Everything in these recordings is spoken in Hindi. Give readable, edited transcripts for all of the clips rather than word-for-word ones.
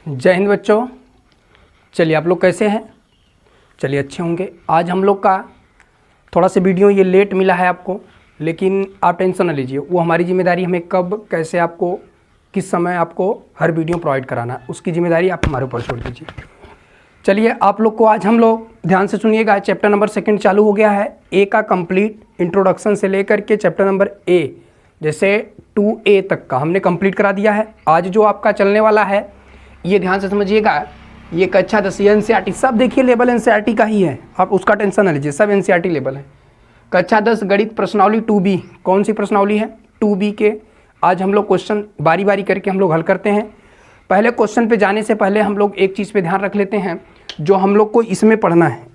जय हिंद बच्चों। चलिए आप लोग कैसे हैं? चलिए अच्छे होंगे। आज हम लोग का थोड़ा सा वीडियो ये लेट मिला है आपको, लेकिन आप टेंशन न लीजिए। वो हमारी जिम्मेदारी, हमें कब कैसे आपको किस समय आपको हर वीडियो प्रोवाइड कराना, उसकी जिम्मेदारी आप हमारे ऊपर छोड़ दीजिए। चलिए आप लोग को आज हम लोग ध्यान से सुनिएगा। चैप्टर नंबर 2 चालू हो गया है। ए का कंप्लीट इंट्रोडक्शन से लेकर के चैप्टर नंबर ए जैसे 2A तक का हमने कंप्लीट करा दिया है। आज जो आपका चलने वाला है ये ध्यान से समझिएगा। ये कक्षा 10 NCERT सब देखिए लेवल NCERT का ही है, आप उसका टेंशन न लीजिए, सब NCERT लेवल है। कक्षा 10 गणित प्रश्नावली 2B, कौन सी प्रश्नावली है? 2B के आज हम लोग क्वेश्चन बारी बारी करके हम लोग हल करते हैं। पहले क्वेश्चन पे जाने से पहले हम लोग एक चीज़ पे ध्यान रख लेते हैं, जो हम लोग को इसमें पढ़ना है,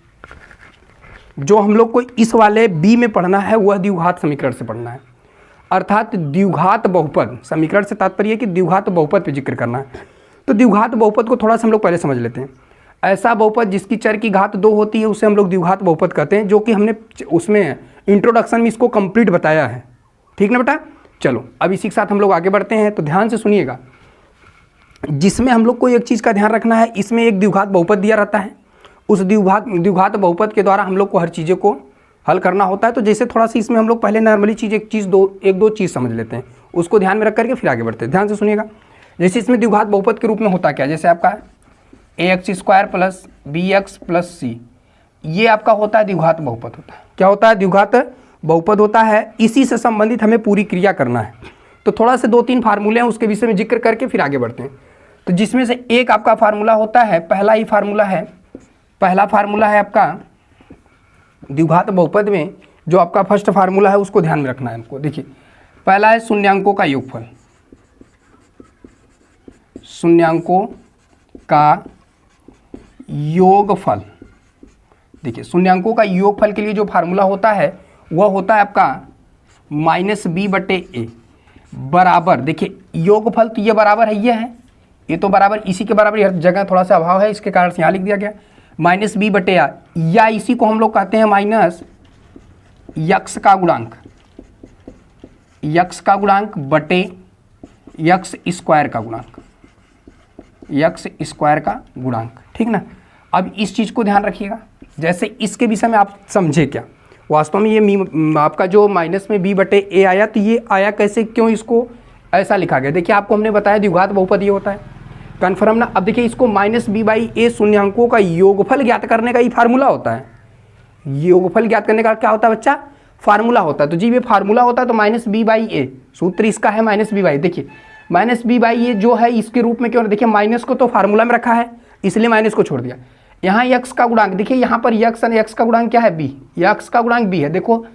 जो हम लोग को इस वाले B में पढ़ना है वह द्विघात समीकरण से पढ़ना है। अर्थात द्विघात बहुपद समीकरण से तात्पर्य है कि द्विघात बहुपद पे जिक्र करना है। तो द्विघात बहुपद को थोड़ा सा हम लोग पहले समझ लेते हैं। ऐसा बहुपद जिसकी चर की घात 2 होती है उसे हम लोग द्विघात बहुपद कहते हैं, जो कि हमने उसमें इंट्रोडक्शन में इसको कंप्लीट बताया है। ठीक ना बेटा? चलो अब इसी के साथ हम लोग आगे बढ़ते हैं। तो ध्यान से सुनिएगा, जिसमें हम लोग को एक चीज़ का ध्यान रखना है, इसमें एक द्विघात बहुपद दिया रहता है। उस द्विघात बहुपद के द्वारा हम लोग को हर चीज़ों को हल करना होता है। तो जैसे थोड़ा सा इसमें हम लोग पहले नॉर्मली चीज़ एक दो चीज़ समझ लेते हैं, उसको ध्यान में रख करके फिर आगे बढ़ते हैं। ध्यान से सुनिएगा। जैसे इसमें द्विघात बहुपद के रूप में होता क्या, जैसे आपका ax² + bx + c, ये आपका होता है द्विघात बहुपद होता है। क्या होता है? द्विघात बहुपद होता है। इसी से संबंधित हमें पूरी क्रिया करना है। तो थोड़ा से 2-3 फार्मूले हैं, उसके विषय में जिक्र करके फिर आगे बढ़ते हैं। तो जिसमें से एक आपका फार्मूला होता है, पहला फार्मूला है आपका द्विघात बहुपद में, जो आपका फर्स्ट फार्मूला है उसको ध्यान में रखना है हमको। देखिए पहला है शून्यांकों का योगफल। शून्यांकों का योगफल, देखिए शून्यांकों का योगफल के लिए जो फार्मूला होता है वह होता है आपका -b/a बराबर, देखिए योगफल तो ये बराबर है, ये है, ये तो बराबर इसी के बराबर, हर जगह थोड़ा सा अभाव है, इसके कारण से यहाँ लिख दिया गया -b/a, या इसी को हम लोग कहते हैं माइनस यक्स का गुणांक, यक्स का गुणांक बटे यक्स स्क्वायर का गुणांक, यक्स स्क्वायर का गुणांक। ठीक ना? अब इस चीज़ को ध्यान रखिएगा। जैसे इसके विषय में आप समझे क्या, वास्तव में ये आपका जो माइनस में b/a आया, तो ये आया कैसे, क्यों इसको ऐसा लिखा गया? देखिए आपको हमने बताया द्विघात बहुपद ये होता है, कन्फर्म ना। अब देखिए इसको -b/a शून्यांकों का योगफल ज्ञात करने का ही फार्मूला होता है। योगफल ज्ञात करने का क्या होता है बच्चा? फार्मूला होता है। तो जी ये फार्मूला होता है, तो -b/a सूत्र इसका है -b/a। देखिए -b/a जो है इसके रूप में क्यों? देखिए माइनस को तो फार्मूला में रखा है, इसलिए माइनस को छोड़ दिया। यहाँ यक्स का गुणांक, देखिए यहाँ पर यक्स का गुणांक क्या है? b, यक्स का गुणांक b है, देखो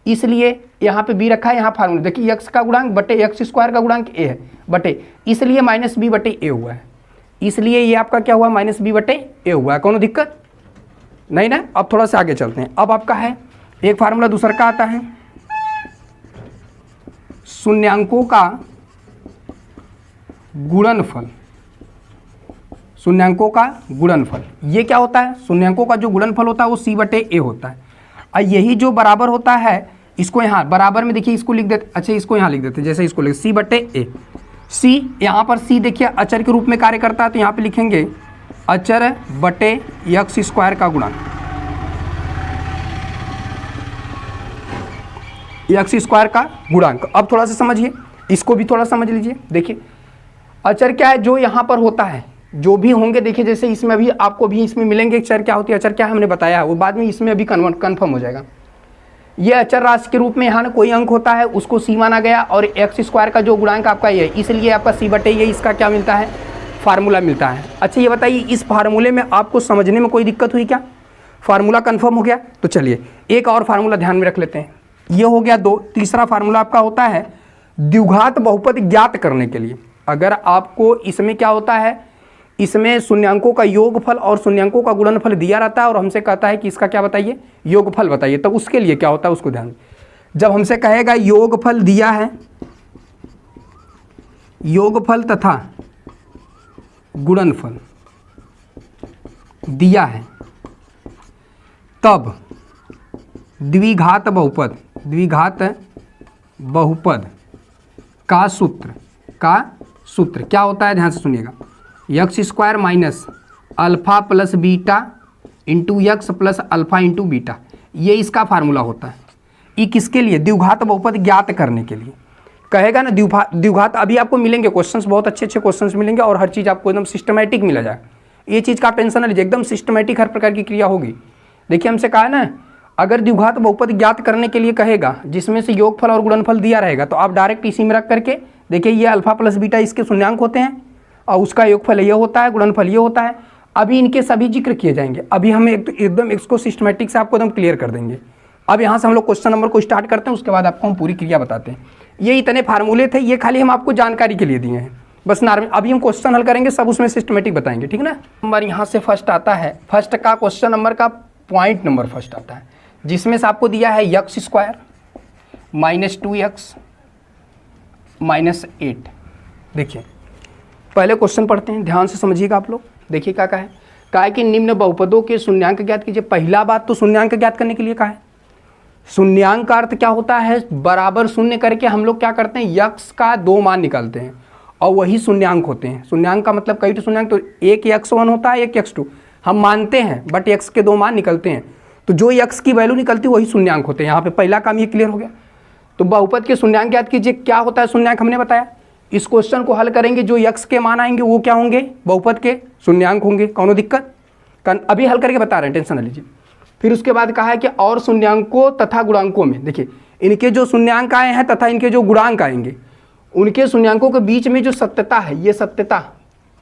इसलिए यहाँ पे b रखा है, यहाँ फार्मूला देखिए यक्स का गुणांक बटे यक्स स्क्वायर का गुणांक a है, बटे इसलिए -b/a हुआ है। इसलिए ये आपका क्या हुआ? -b/a हुआ है। कोनो दिक्कत नहीं ना? अब थोड़ा सा आगे चलते हैं। अब आपका है एक फार्मूला दूसरा का आता है, शून्यांकों का गुणनफल। शून्यांकों का गुणनफल ये क्या होता है? शून्यांकों का जो गुणनफल होता है वो c/a होता है। और यही जो बराबर होता है, इसको यहाँ बराबर में देखिए इसको लिख देते, अच्छा इसको यहाँ लिख देते, जैसे इसको लिख c/a। c यहाँ पर c देखिए अचर के रूप में कार्य करता है, तो यहाँ पे लिखेंगे अचर बटे यक्स स्क्वायर का गुणांक, यक्स स्क्वायर का गुणांक। अब थोड़ा सा समझिए, इसको भी थोड़ा समझ लीजिए। देखिए अचर क्या है? जो यहाँ पर होता है, जो भी होंगे, देखिए जैसे इसमें अभी आपको भी इसमें मिलेंगे चर क्या होती है, अचर क्या है हमने बताया, वो बाद में इसमें अभी कन्फर्म हो जाएगा। ये अचर राशि के रूप में यहाँ ना कोई अंक होता है उसको c माना गया, और एक्स स्क्वायर का जो गुणांक आपका ये है, इसलिए आपका c/a ये इसका क्या मिलता है? फार्मूला मिलता है। अच्छा ये बताइए इस फार्मूले में आपको समझने में कोई दिक्कत हुई क्या? फार्मूला कन्फर्म हो गया? तो चलिए एक और फार्मूला ध्यान में रख लेते हैं। ये हो गया 2। तीसरा फार्मूला आपका होता है द्विघात बहुपद ज्ञात करने के लिए। अगर आपको इसमें क्या होता है, इसमें शून्यांकों का योगफल और शून्यांकों का गुणनफल दिया रहता है, और हमसे कहता है कि इसका क्या बताइए? योगफल बताइए। तो उसके लिए क्या होता है उसको ध्यान, जब हमसे कहेगा योगफल दिया है, योगफल तथा गुणनफल दिया है, तब द्विघात बहुपद का सूत्र क्या होता है? ध्यान से सुनिएगा। X square minus alpha plus beta into x plus alpha into beta, ये इसका फार्मूला होता है। ये किसके लिए? द्विघात बहुपद ज्ञात करने के लिए। कहेगा ना द्विघात, अभी आपको मिलेंगे क्वेश्चंस, बहुत अच्छे अच्छे क्वेश्चंस मिलेंगे और हर चीज़ आपको एकदम सिस्टमेटिक मिला जाए। ये चीज़ का टेंशन न लीजिए, एकदम सिस्टमेटिक हर प्रकार की क्रिया होगी। देखिए हमसे कहा है ना, अगर द्विघात बहुपद ज्ञात करने के लिए कहेगा जिसमें से योगफल और गुणनफल दिया रहेगा, तो आप डायरेक्ट इसी में रख करके देखिए, ये अल्फा प्लस बीटा इसके शून्यांक होते हैं और उसका योगफल ये होता है, गुणनफल ये होता है। अभी इनके सभी जिक्र किए जाएंगे। अभी हम एकदम इसको सिस्टमेटिक से आपको एकदम क्लियर कर देंगे। अब यहाँ से हम लोग क्वेश्चन नंबर को स्टार्ट करते हैं, उसके बाद आपको हम पूरी क्रिया बताते हैं। ये इतने फार्मूले थे, ये खाली हम आपको जानकारी के लिए दिए हैं बस नॉर्मल। अभी हम क्वेश्चन हल करेंगे, सब उसमें सिस्टमेटिक बताएंगे, ठीक ना। नंबर यहाँ से फर्स्ट आता है, फर्स्ट का क्वेश्चन नंबर का पॉइंट नंबर फर्स्ट आता है, जिसमें से आपको दिया है x square minus 2x minus 8। देखिए पहले क्वेश्चन पढ़ते हैं, ध्यान से समझिएगा आप लोग। देखिए क्या कहा है कि निम्न बहुपदों के शून्यांक ज्ञात कीजिए। पहला बात तो शून्यांक ज्ञात करने के लिए कहा है। शून्यांक का अर्थ क्या होता है? बराबर शून्य करके हम लोग क्या करते हैं, यक्स का 2 मान निकालते हैं और वही शून्यांक होते हैं। शून्यांक का मतलब कई शून्यांक, तो एक x1 होता है, एक x2 हम मानते हैं, बट x के 2 मान निकलते हैं, तो जो x की वैल्यू निकलती है वही शून्यांक होते हैं। यहाँ पे पहला काम ये क्लियर हो गया। तो बहुपद के शून्यांक ज्ञात कीजिए। क्या होता है शून्यांक, हमने बताया। इस क्वेश्चन को हल करेंगे, जो x के मान आएंगे वो क्या होंगे, बहुपद के शून्यांक होंगे। कौनो दिक्कत? अभी हल करके बता रहे हैं, टेंशन न लीजिए। फिर उसके बाद कहा है कि और शून्यांकों तथा गुणांकों में, देखिए इनके जो शून्यांक आए हैं तथा इनके जो गुणांक आएंगे, उनके शून्यांकों के बीच में जो सत्यता है, ये सत्यता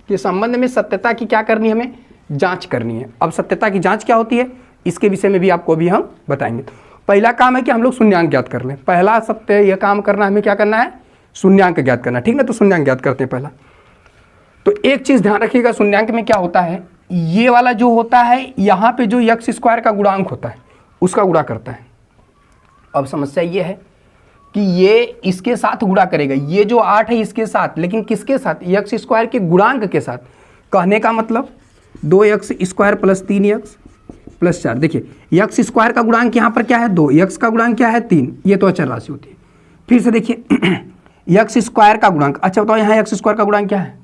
के संबंध में सत्यता की क्या करनी है, हमें जांच करनी है। अब सत्यता की जांच क्या होती है, इसके विषय में भी आपको अभी हम बताएंगे। पहला काम है कि हम लोग शून्यांक ज्ञात कर लें। पहला सत्य यह काम करना, हमें क्या करना है, शून्यांक ज्ञात करना, ठीक ना। तो शून्यांक ज्ञात करते हैं पहला। तो एक चीज़ ध्यान रखिएगा, शून्यांक में क्या होता है, ये वाला जो होता है यहाँ पे जो यक्स स्क्वायर का गुणांक होता है उसका गुणा करता है। अब समस्या ये है कि ये इसके साथ गुणा करेगा, ये जो 8 है इसके साथ, लेकिन किसके साथ, यक्स स्क्वायर के गुणांक के साथ। कहने का मतलब 2x square plus 3x plus 4। देखिए यक्स स्क्वायर का गुणांक यहाँ पर क्या है, 2, यक्स का गुणांक क्या है, 3, ये तो अचर राशि होती है। फिर से देखिए यक्स स्क्वायर का गुणांक, अच्छा बताओ यहाँ यक्स स्क्वायर का गुणांक क्या है,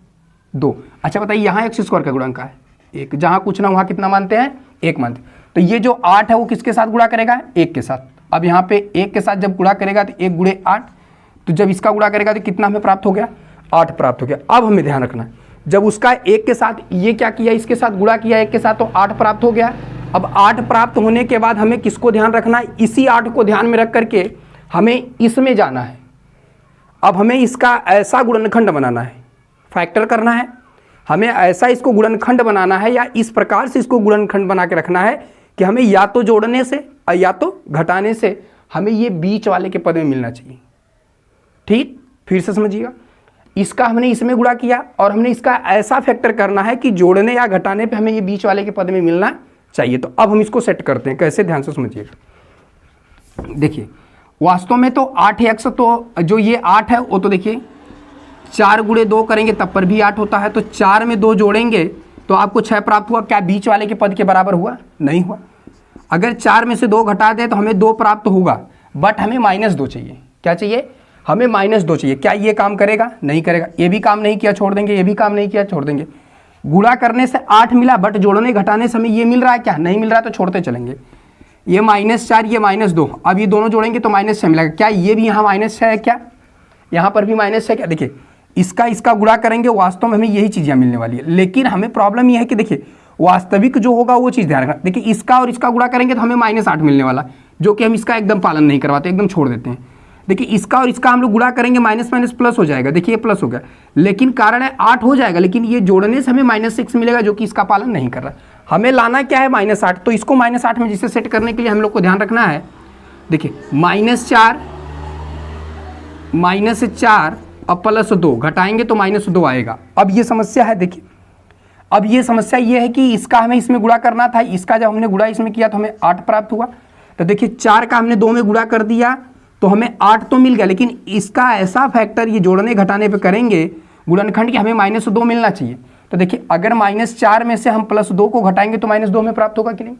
2। अच्छा बताइए यहाँ यक्स स्क्वायर का गुणांक क्या है, 1। जहाँ कुछ ना वहाँ कितना मानते हैं, 1 मानते हैं। तो ये जो 8 है वो किसके साथ गुणा करेगा, 1 के साथ। अब यहाँ पे 1 के साथ जब गुणा करेगा तो 1 गुणे 8, तो जब इसका गुणा करेगा तो कितना हमें प्राप्त हो गया, 8 प्राप्त हो गया। अब हमें ध्यान रखना है, जब उसका 1 के साथ ये क्या किया, इसके साथ गुणा किया 1 के साथ, तो 8 प्राप्त हो गया। अब 8 प्राप्त होने के बाद हमें किसको ध्यान रखना है, इसी 8 को ध्यान में रख करके हमें इसमें जाना है। अब हमें इसका ऐसा गुणनखंड बनाना है, फैक्टर करना है, हमें ऐसा इसको गुणनखंड बनाना है, या इस प्रकार से इसको गुणनखंड बना के रखना है कि हमें या तो जोड़ने से या तो घटाने से हमें ये बीच वाले के पद में मिलना चाहिए। ठीक, फिर से समझिएगा, इसका हमने इसमें गुणा किया और हमने इसका ऐसा फैक्टर करना है कि जोड़ने या घटाने पे हमें ये बीच वाले के पद में मिलना चाहिए। तो अब हम इसको सेट करते हैं, कैसे, ध्यान से समझिएगा। देखिए वास्तव में तो 8x, तो जो ये 8 है वो तो देखिए 4 गुणे 2 करेंगे तब पर भी 8 होता है, तो 4 में 2 जोड़ेंगे तो आपको 6 प्राप्त हुआ। क्या बीच वाले के पद के बराबर हुआ, नहीं हुआ। अगर 4 में से 2 घटा दे तो हमें 2 प्राप्त होगा, बट हमें -2 चाहिए। क्या चाहिए, हमें -2 चाहिए। क्या ये काम करेगा, नहीं करेगा। ये भी काम नहीं किया, छोड़ देंगे, ये भी काम नहीं किया, छोड़ देंगे। गुणा करने से 8 मिला, बट जोड़ने घटाने से हमें ये मिल रहा है, क्या नहीं मिल रहा है, तो छोड़ते चलेंगे। ये -4, ये -2, अब ये दोनों जोड़ेंगे तो -6 मिलेगा। क्या ये भी यहाँ -6 है, क्या यहाँ पर भी -6 है, क्या। देखिए इसका गुणा करेंगे, वास्तव में हमें यही चीज़ें मिलने वाली है, लेकिन हमें प्रॉब्लम ये है कि देखिए वास्तविक जो होगा वो चीज़ ध्यान रखना। देखिए इसका और इसका गुणा करेंगे तो हमें -8 मिलने वाला, जो कि हम इसका एकदम पालन नहीं करवाते, एकदम छोड़ देते हैं। देखिए इसका और इसका हम लोग गुणा करेंगे, माइनस प्लस हो जाएगा। देखिए ये प्लस हो गया, लेकिन कारण है 8 हो जाएगा, लेकिन ये जोड़ने से हमें -6 मिलेगा, जो कि इसका पालन नहीं कर रहा। हमें लाना क्या है, -8। तो इसको -8 में जिसे सेट करने के लिए हम लोग को ध्यान रखना है, देखिए -4 और +2 घटाएंगे तो -2 आएगा। अब ये समस्या है, देखिए अब ये समस्या ये है कि इसका हमें इसमें गुणा करना था, इसका जब हमने गुणा इसमें किया तो हमें 8 प्राप्त हुआ। तो देखिए 4 का हमने 2 में गुणा कर दिया तो हमें 8 तो मिल गया, लेकिन इसका ऐसा फैक्टर ये जोड़ने घटाने पे करेंगे गुणनखंड कि हमें -2 मिलना चाहिए। तो देखिए अगर -4 में से हम +2 को घटाएंगे तो -2 में प्राप्त होगा कि नहीं,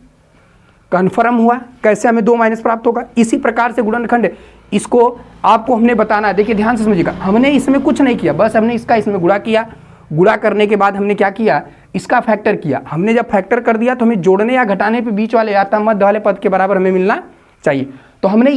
कन्फर्म हुआ। कैसे हमें 2 माइनस प्राप्त होगा, इसी प्रकार से गुणनखंड, इसको आपको हमने बताना है। देखिए ध्यान से समझिएगा, हमने इसमें कुछ नहीं किया, बस हमने इसका इसमें गुणा किया, गुणा करने के बाद हमने क्या किया, इसका फैक्टर किया। हमने जब फैक्टर कर दिया तो हमें जोड़ने या घटाने पे बीच वाले या मध्य वाले पद के बराबर हमें मिलना चाहिए। तो हमने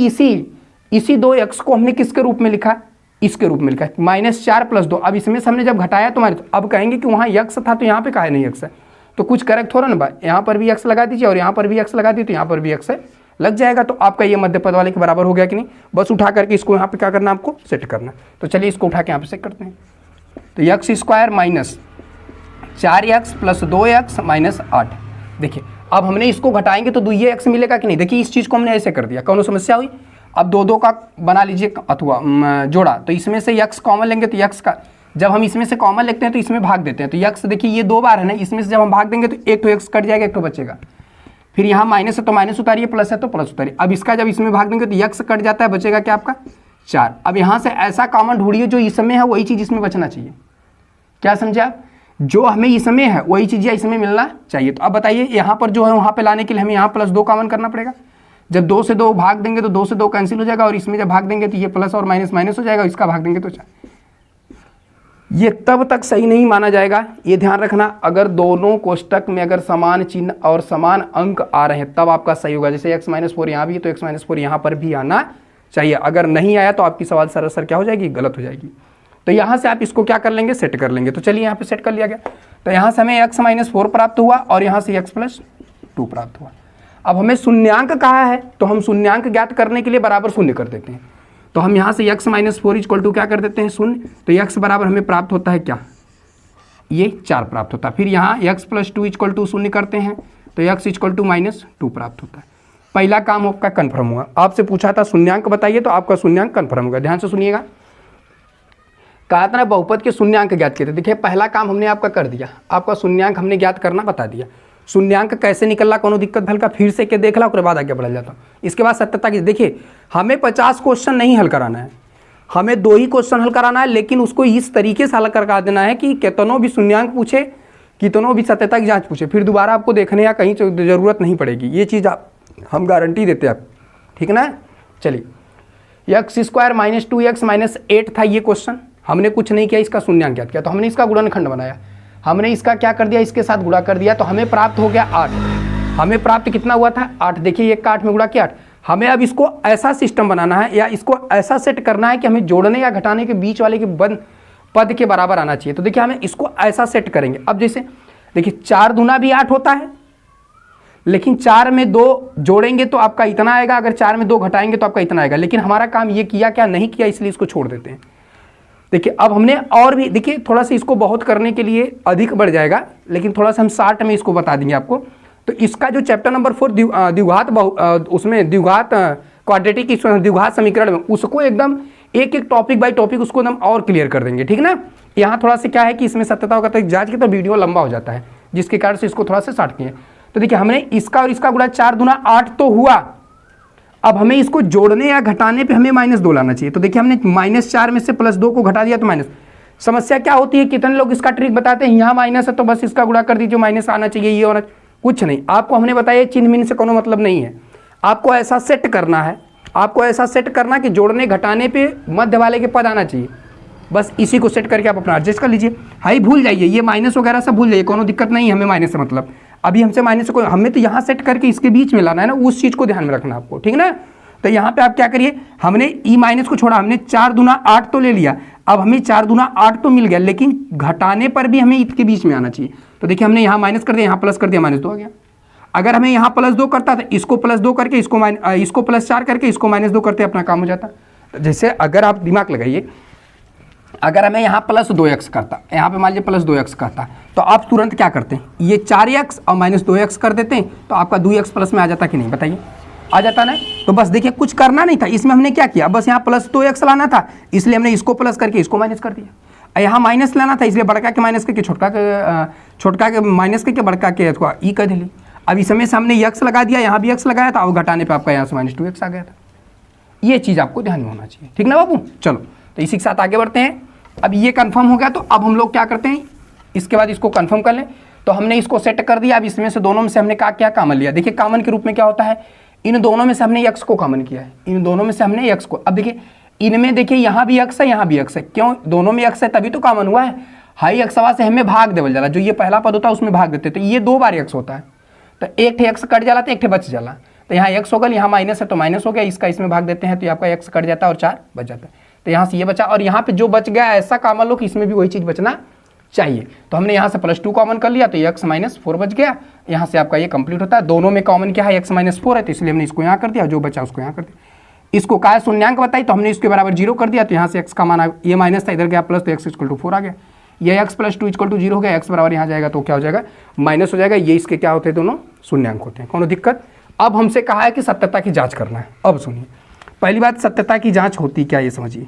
इसी 2x को हमने किसके रूप में लिखा, इसके रूप में लिखा -4 + 2। अब इसमें से हमने जब घटाया तो अब कहेंगे कि वहाँ x था तो यहाँ पे काहे नहीं x है, तो कुछ करेक्ट हो रहा ना भाई, यहाँ पर भी x लगा दीजिए और यहाँ पर भी x लगा दीजिए तो यहाँ पर भी x लग जाएगा। तो आपका ये मध्य पद वाले के बराबर हो गया कि नहीं। बस उठा करके इसको यहाँ पे क्या करना, आपको सेट करना। तो चलिए इसको उठा के यहाँ पे सेट करते हैं। तो x² - 4x + 2x - 8। देखिए अब हमने इसको घटाएंगे तो ये x मिलेगा कि नहीं। देखिए इस चीज़ को हमने ऐसे कर दिया, कौन समस्या हुई। अब दो का बना लीजिए अथवा जोड़ा, तो इसमें से x कॉमन लेंगे तो x का, जब हम इसमें से कॉमन लेते हैं तो इसमें भाग देते हैं। तो x देखिए ये 2 बार है ना, इसमें से जब हम भाग देंगे तो एक तो x कट जाएगा, एक तो बचेगा। फिर यहाँ माइनस है तो माइनस उतारिए, प्लस है तो प्लस उतारिए। अब इसका जब इसमें भाग देंगे तो x कट जाता है, बचेगा क्या आपका 4। अब यहाँ से ऐसा कॉमन ढूंढिए जो इसमें है वही चीज़ इसमें बचना चाहिए। क्या समझे आप, जो हमें इसमें है वही चीज़ इसमें मिलना चाहिए। तो अब बताइए यहाँ पर जो है वहाँ पे लाने के लिए हमें यहाँ +2 कॉमन करना पड़ेगा। जब 2 से 2 भाग देंगे तो 2 से 2 कैंसिल हो जाएगा और इसमें जब भाग देंगे तो ये प्लस और माइनस माइनस हो जाएगा, इसका भाग देंगे तो 4। ये तब तक सही नहीं माना जाएगा, ये ध्यान रखना। अगर दोनों कोष्टक में अगर समान चिन्ह और समान अंक आ रहे हैं तब आपका सही होगा। जैसे x - 4 यहाँ भी है तो x - 4 यहाँ पर भी आना चाहिए। अगर नहीं आया तो आपकी सवाल सरासर क्या हो जाएगी, गलत हो जाएगी। तो यहाँ से आप इसको क्या कर लेंगे, सेट कर लेंगे। तो चलिए यहाँ पे सेट कर लिया गया। तो यहाँ से हमें x - 4 प्राप्त हुआ और यहाँ से x + 2 प्राप्त हुआ। अब हमें शून्यांक कहा है तो हम शून्यांक ज्ञात करने के लिए बराबर शून्य कर देते हैं। तो हम यहाँ से x - 4 = क्या कर देते हैं, 0। तो x बराबर हमें प्राप्त होता है क्या, ये 4 प्राप्त होता है। फिर यहाँ x + 2 = 0 करते हैं तो x = -2 प्राप्त होता है। पहला काम आपका कन्फर्म हुआ। आपसे पूछा था शून्यांक बताइए तो आपका शून्यांक कन्फर्म होगा। ध्यान से सुनिएगा, कहा था ना बहुपद के शून्यांक ज्ञात किए थे। देखिए पहला काम हमने आपका कर दिया, आपका शून्यांक हमने ज्ञात करना बता दिया। शून्यांक कैसे निकलना, कोनो दिक्कत हल्का फिर से के देख ला, उसके बाद आगे बढ़ जाता हूँ। इसके बाद सत्यता की, देखिए हमें 50 क्वेश्चन नहीं हल कराना है, हमें 2 ही क्वेश्चन हल कराना है, लेकिन उसको इस तरीके से हल करवा देना है कि कितनों भी शून्यांक पूछे, कितनों भी सत्यता की जांच पूछे, फिर दोबारा आपको देखने या कहीं ज़रूरत नहीं पड़ेगी। ये चीज़ हम गारंटी देते हैं आप, ठीक ना। चलिए x² - 2x - 8 था ये क्वेश्चन, हमने कुछ नहीं किया, इसका शून्यांक ज्ञात किया। तो हमने इसका गुणनखंड बनाया, हमने इसका क्या कर दिया, इसके साथ गुणा कर दिया, तो हमें प्राप्त हो गया 8। हमें प्राप्त कितना हुआ था, 8। देखिए 1 का 8 में गुणा किया 8। हमें अब इसको ऐसा सिस्टम बनाना है या इसको ऐसा सेट करना है कि हमें जोड़ने या घटाने के बीच वाले के पद के बराबर आना चाहिए। तो देखिए हमें इसको ऐसा सेट करेंगे। अब जैसे देखिए 4 दूना भी 8 होता है, लेकिन 4 में 2 जोड़ेंगे तो आपका इतना आएगा, अगर 4 में 2 घटाएंगे तो आपका इतना आएगा। लेकिन हमारा काम ये किया क्या, नहीं किया, इसलिए इसको छोड़ देते हैं। देखिए अब हमने और भी, देखिए थोड़ा सा इसको बहुत करने के लिए अधिक बढ़ जाएगा, लेकिन थोड़ा सा हम 60 में इसको बता देंगे आपको। तो इसका जो चैप्टर नंबर 4 द्विघात उसमें द्विघात क्वाड्रेटिक द्विघात समीकरण में, उसको एकदम एक एक टॉपिक बाय टॉपिक उसको एकदम और क्लियर कर देंगे, ठीक ना। यहाँ थोड़ा सा क्या है कि इसमें सत्यता का जांच की तो वीडियो लंबा हो जाता है, जिसके कारण से इसको थोड़ा सा 60 किए। तो देखिए हमने इसका और इसका गुणा 4 दूना 8 तो हुआ। अब हमें इसको जोड़ने या घटाने पे हमें -2 लाना चाहिए। तो देखिए हमने -4 में से +2 को घटा दिया तो माइनस। समस्या क्या होती है, कितने लोग इसका ट्रिक बताते हैं, यहाँ माइनस है तो बस इसका गुणा कर दीजिए, माइनस आना चाहिए, ये होना, कुछ नहीं। आपको हमने बताया चिन्ह मिन्ह से कोनो मतलब नहीं है, आपको ऐसा सेट करना है, आपको ऐसा सेट करना कि जोड़ने घटाने पे मध्य वाले के पद आना चाहिए। बस इसी को सेट करके आप अपना एडजस्ट कर लीजिए। हाई भूल जाइए, ये माइनस वगैरह सब भूल जाइए, कोनो दिक्कत नहीं है हमें माइनस से मतलब। अभी हमसे माइनस को हमें तो यहाँ सेट करके इसके बीच में लाना है ना, उस चीज़ को ध्यान में रखना आपको, ठीक ना। तो यहाँ पे आप क्या करिए, हमने ई माइनस को छोड़ा, हमने 4 दूना 8 तो ले लिया। अब हमें 4 दूना 8 तो मिल गया, लेकिन घटाने पर भी हमें इसके बीच में आना चाहिए। तो देखिए हमने यहाँ माइनस कर दिया, यहाँ प्लस कर दिया, -2 आ गया। अगर हमें यहाँ +2 करता था, इसको +2 करके इसको +4 करके इसको -2 करते अपना काम हो जाता। तो जैसे अगर आप दिमाग लगाइए, अगर हमें यहाँ +2x करता, यहाँ पे मान लीजिए +2x करता, तो आप तुरंत क्या करते हैं, ये 4x और -2x कर देते हैं, तो आपका 2x प्लस में आ जाता कि नहीं, बताइए आ जाता ना। तो बस देखिए कुछ करना नहीं था, इसमें हमने क्या किया, बस यहाँ +2x लाना था, इसलिए हमने इसको प्लस करके इसको माइनस कर दिया। यहाँ माइनस लाना था, इसलिए बड़का के माइनस करके छोटका के माइनस करके बड़का के अथवा ई कर दिली। अब इसमें से हमने x लगा दिया, यहाँ भी x लगाया था, और घटाने पर आपका यहाँ से -2x आ गया था। ये चीज़ आपको ध्यान में होना चाहिए, ठीक ना बाबू। चलो तो इसी के साथ आगे बढ़ते हैं। अब ये कंफर्म हो गया, तो अब हम लोग क्या करते हैं, इसके बाद इसको कंफर्म कर लें। तो हमने इसको सेट कर दिया। अब इसमें से दोनों में से हमने क्या कॉमन लिया। देखिए कॉमन के रूप में क्या होता है, इन दोनों में से हमने x को कॉमन किया है, इन दोनों में से हमने x को। अब देखिए इनमें देखिए यहाँ भी x है, यहाँ भी x है, क्यों, दोनों में x है तभी तो कॉमन हुआ है। हाई एक्सवा से हमें भाग देवल जाला, जो ये पहला पद होता है उसमें भाग देते, तो ये 2 बार एक्स होता है, तो एक ठे एक्स कट जाला तो एक ठे बच जाला, तो यहाँ एक्स होगा, यहाँ माइनस है तो माइनस हो गया, इसका इसमें भाग देते हैं तो आपका एक्स कट जाता है और 4 बच जाता है, तो यहाँ से ये बचा, और यहाँ पे जो बच गया ऐसा कॉमन लो कि इसमें भी वही चीज़ बचना चाहिए, तो हमने यहाँ से +2 कॉमन कर लिया तो x - 4 बच गया, यहाँ से आपका ये कंप्लीट होता है। दोनों में कॉमन क्या है, x - 4 है, तो इसलिए हमने इसको यहाँ कर दिया, जो बचा उसको यहाँ कर दिया। इसको काय शून्यांक बताई तो हमने इसके बराबर 0 कर दिया, तो यहाँ से x का मान ये माइनस था, इधर गया प्लस, तो x = 4 आ गया, ये x + 2 = 0 हो गया, x बराबर यहाँ जाएगा तो क्या हो जाएगा, माइनस हो जाएगा। ये इसके क्या होते हैं, दोनों शून्यांक होते हैं, कोनो दिक्कत। अब हमसे कहा है कि सत्यता की जाँच करना है। अब सुनिए, पहली बात, सत्यता की जाँच होती क्या, ये समझिए।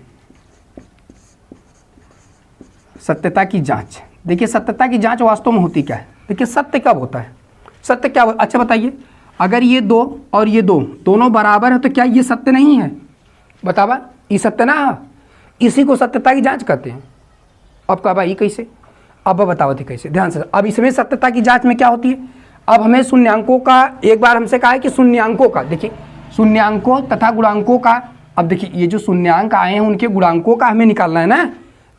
सत्यता की जाँच, देखिए सत्यता की जांच वास्तव में होती क्या है। देखिए सत्य कब होता है, सत्य क्या, अच्छा बताइए, अगर ये 2 और ये 2 दोनों बराबर है तो क्या ये सत्य नहीं है, बतावा, ये सत्य ना है, इसी को सत्यता की जांच कहते हैं। अब कहा भाई कैसे, अब बताओ थी कैसे, ध्यान से। अब इसमें सत्यता की जांच में क्या होती है, अब हमें शून्यांकों का, एक बार हमसे कहा है कि शून्यांकों का, देखिए शून्यांकों तथा गुणांकों का, अब देखिए ये जो शून्यांक आए हैं उनके गुणांकों का हमें निकालना है ना,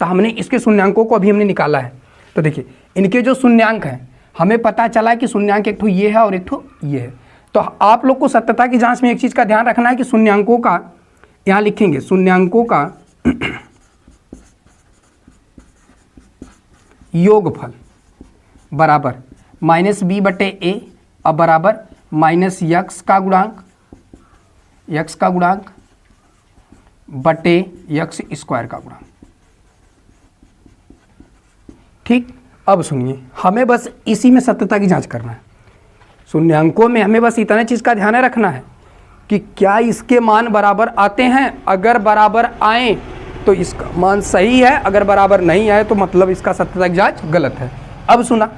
तो हमने इसके शून्यांकों को अभी हमने निकाला है। तो देखिए इनके जो शून्यांक हैं, हमें पता चला है कि शून्यांक एक ठो ये है और एक ठो ये है। तो आप लोग को सत्यता की जांच में एक चीज़ का ध्यान रखना है कि शून्यांकों का, यहाँ लिखेंगे शून्यांकों का योगफल बराबर -b/a, अब बराबर -x का गुणांक बटे x² का गुणांक। ठीक, अब सुनिए, हमें बस इसी में सत्यता की जांच करना है। शून्यांकों में हमें बस इतने चीज़ का ध्यान रखना है कि क्या इसके मान बराबर आते हैं, अगर बराबर आए तो इसका मान सही है, अगर बराबर नहीं आए तो मतलब इसका सत्यता की जांच गलत है। अब सुना,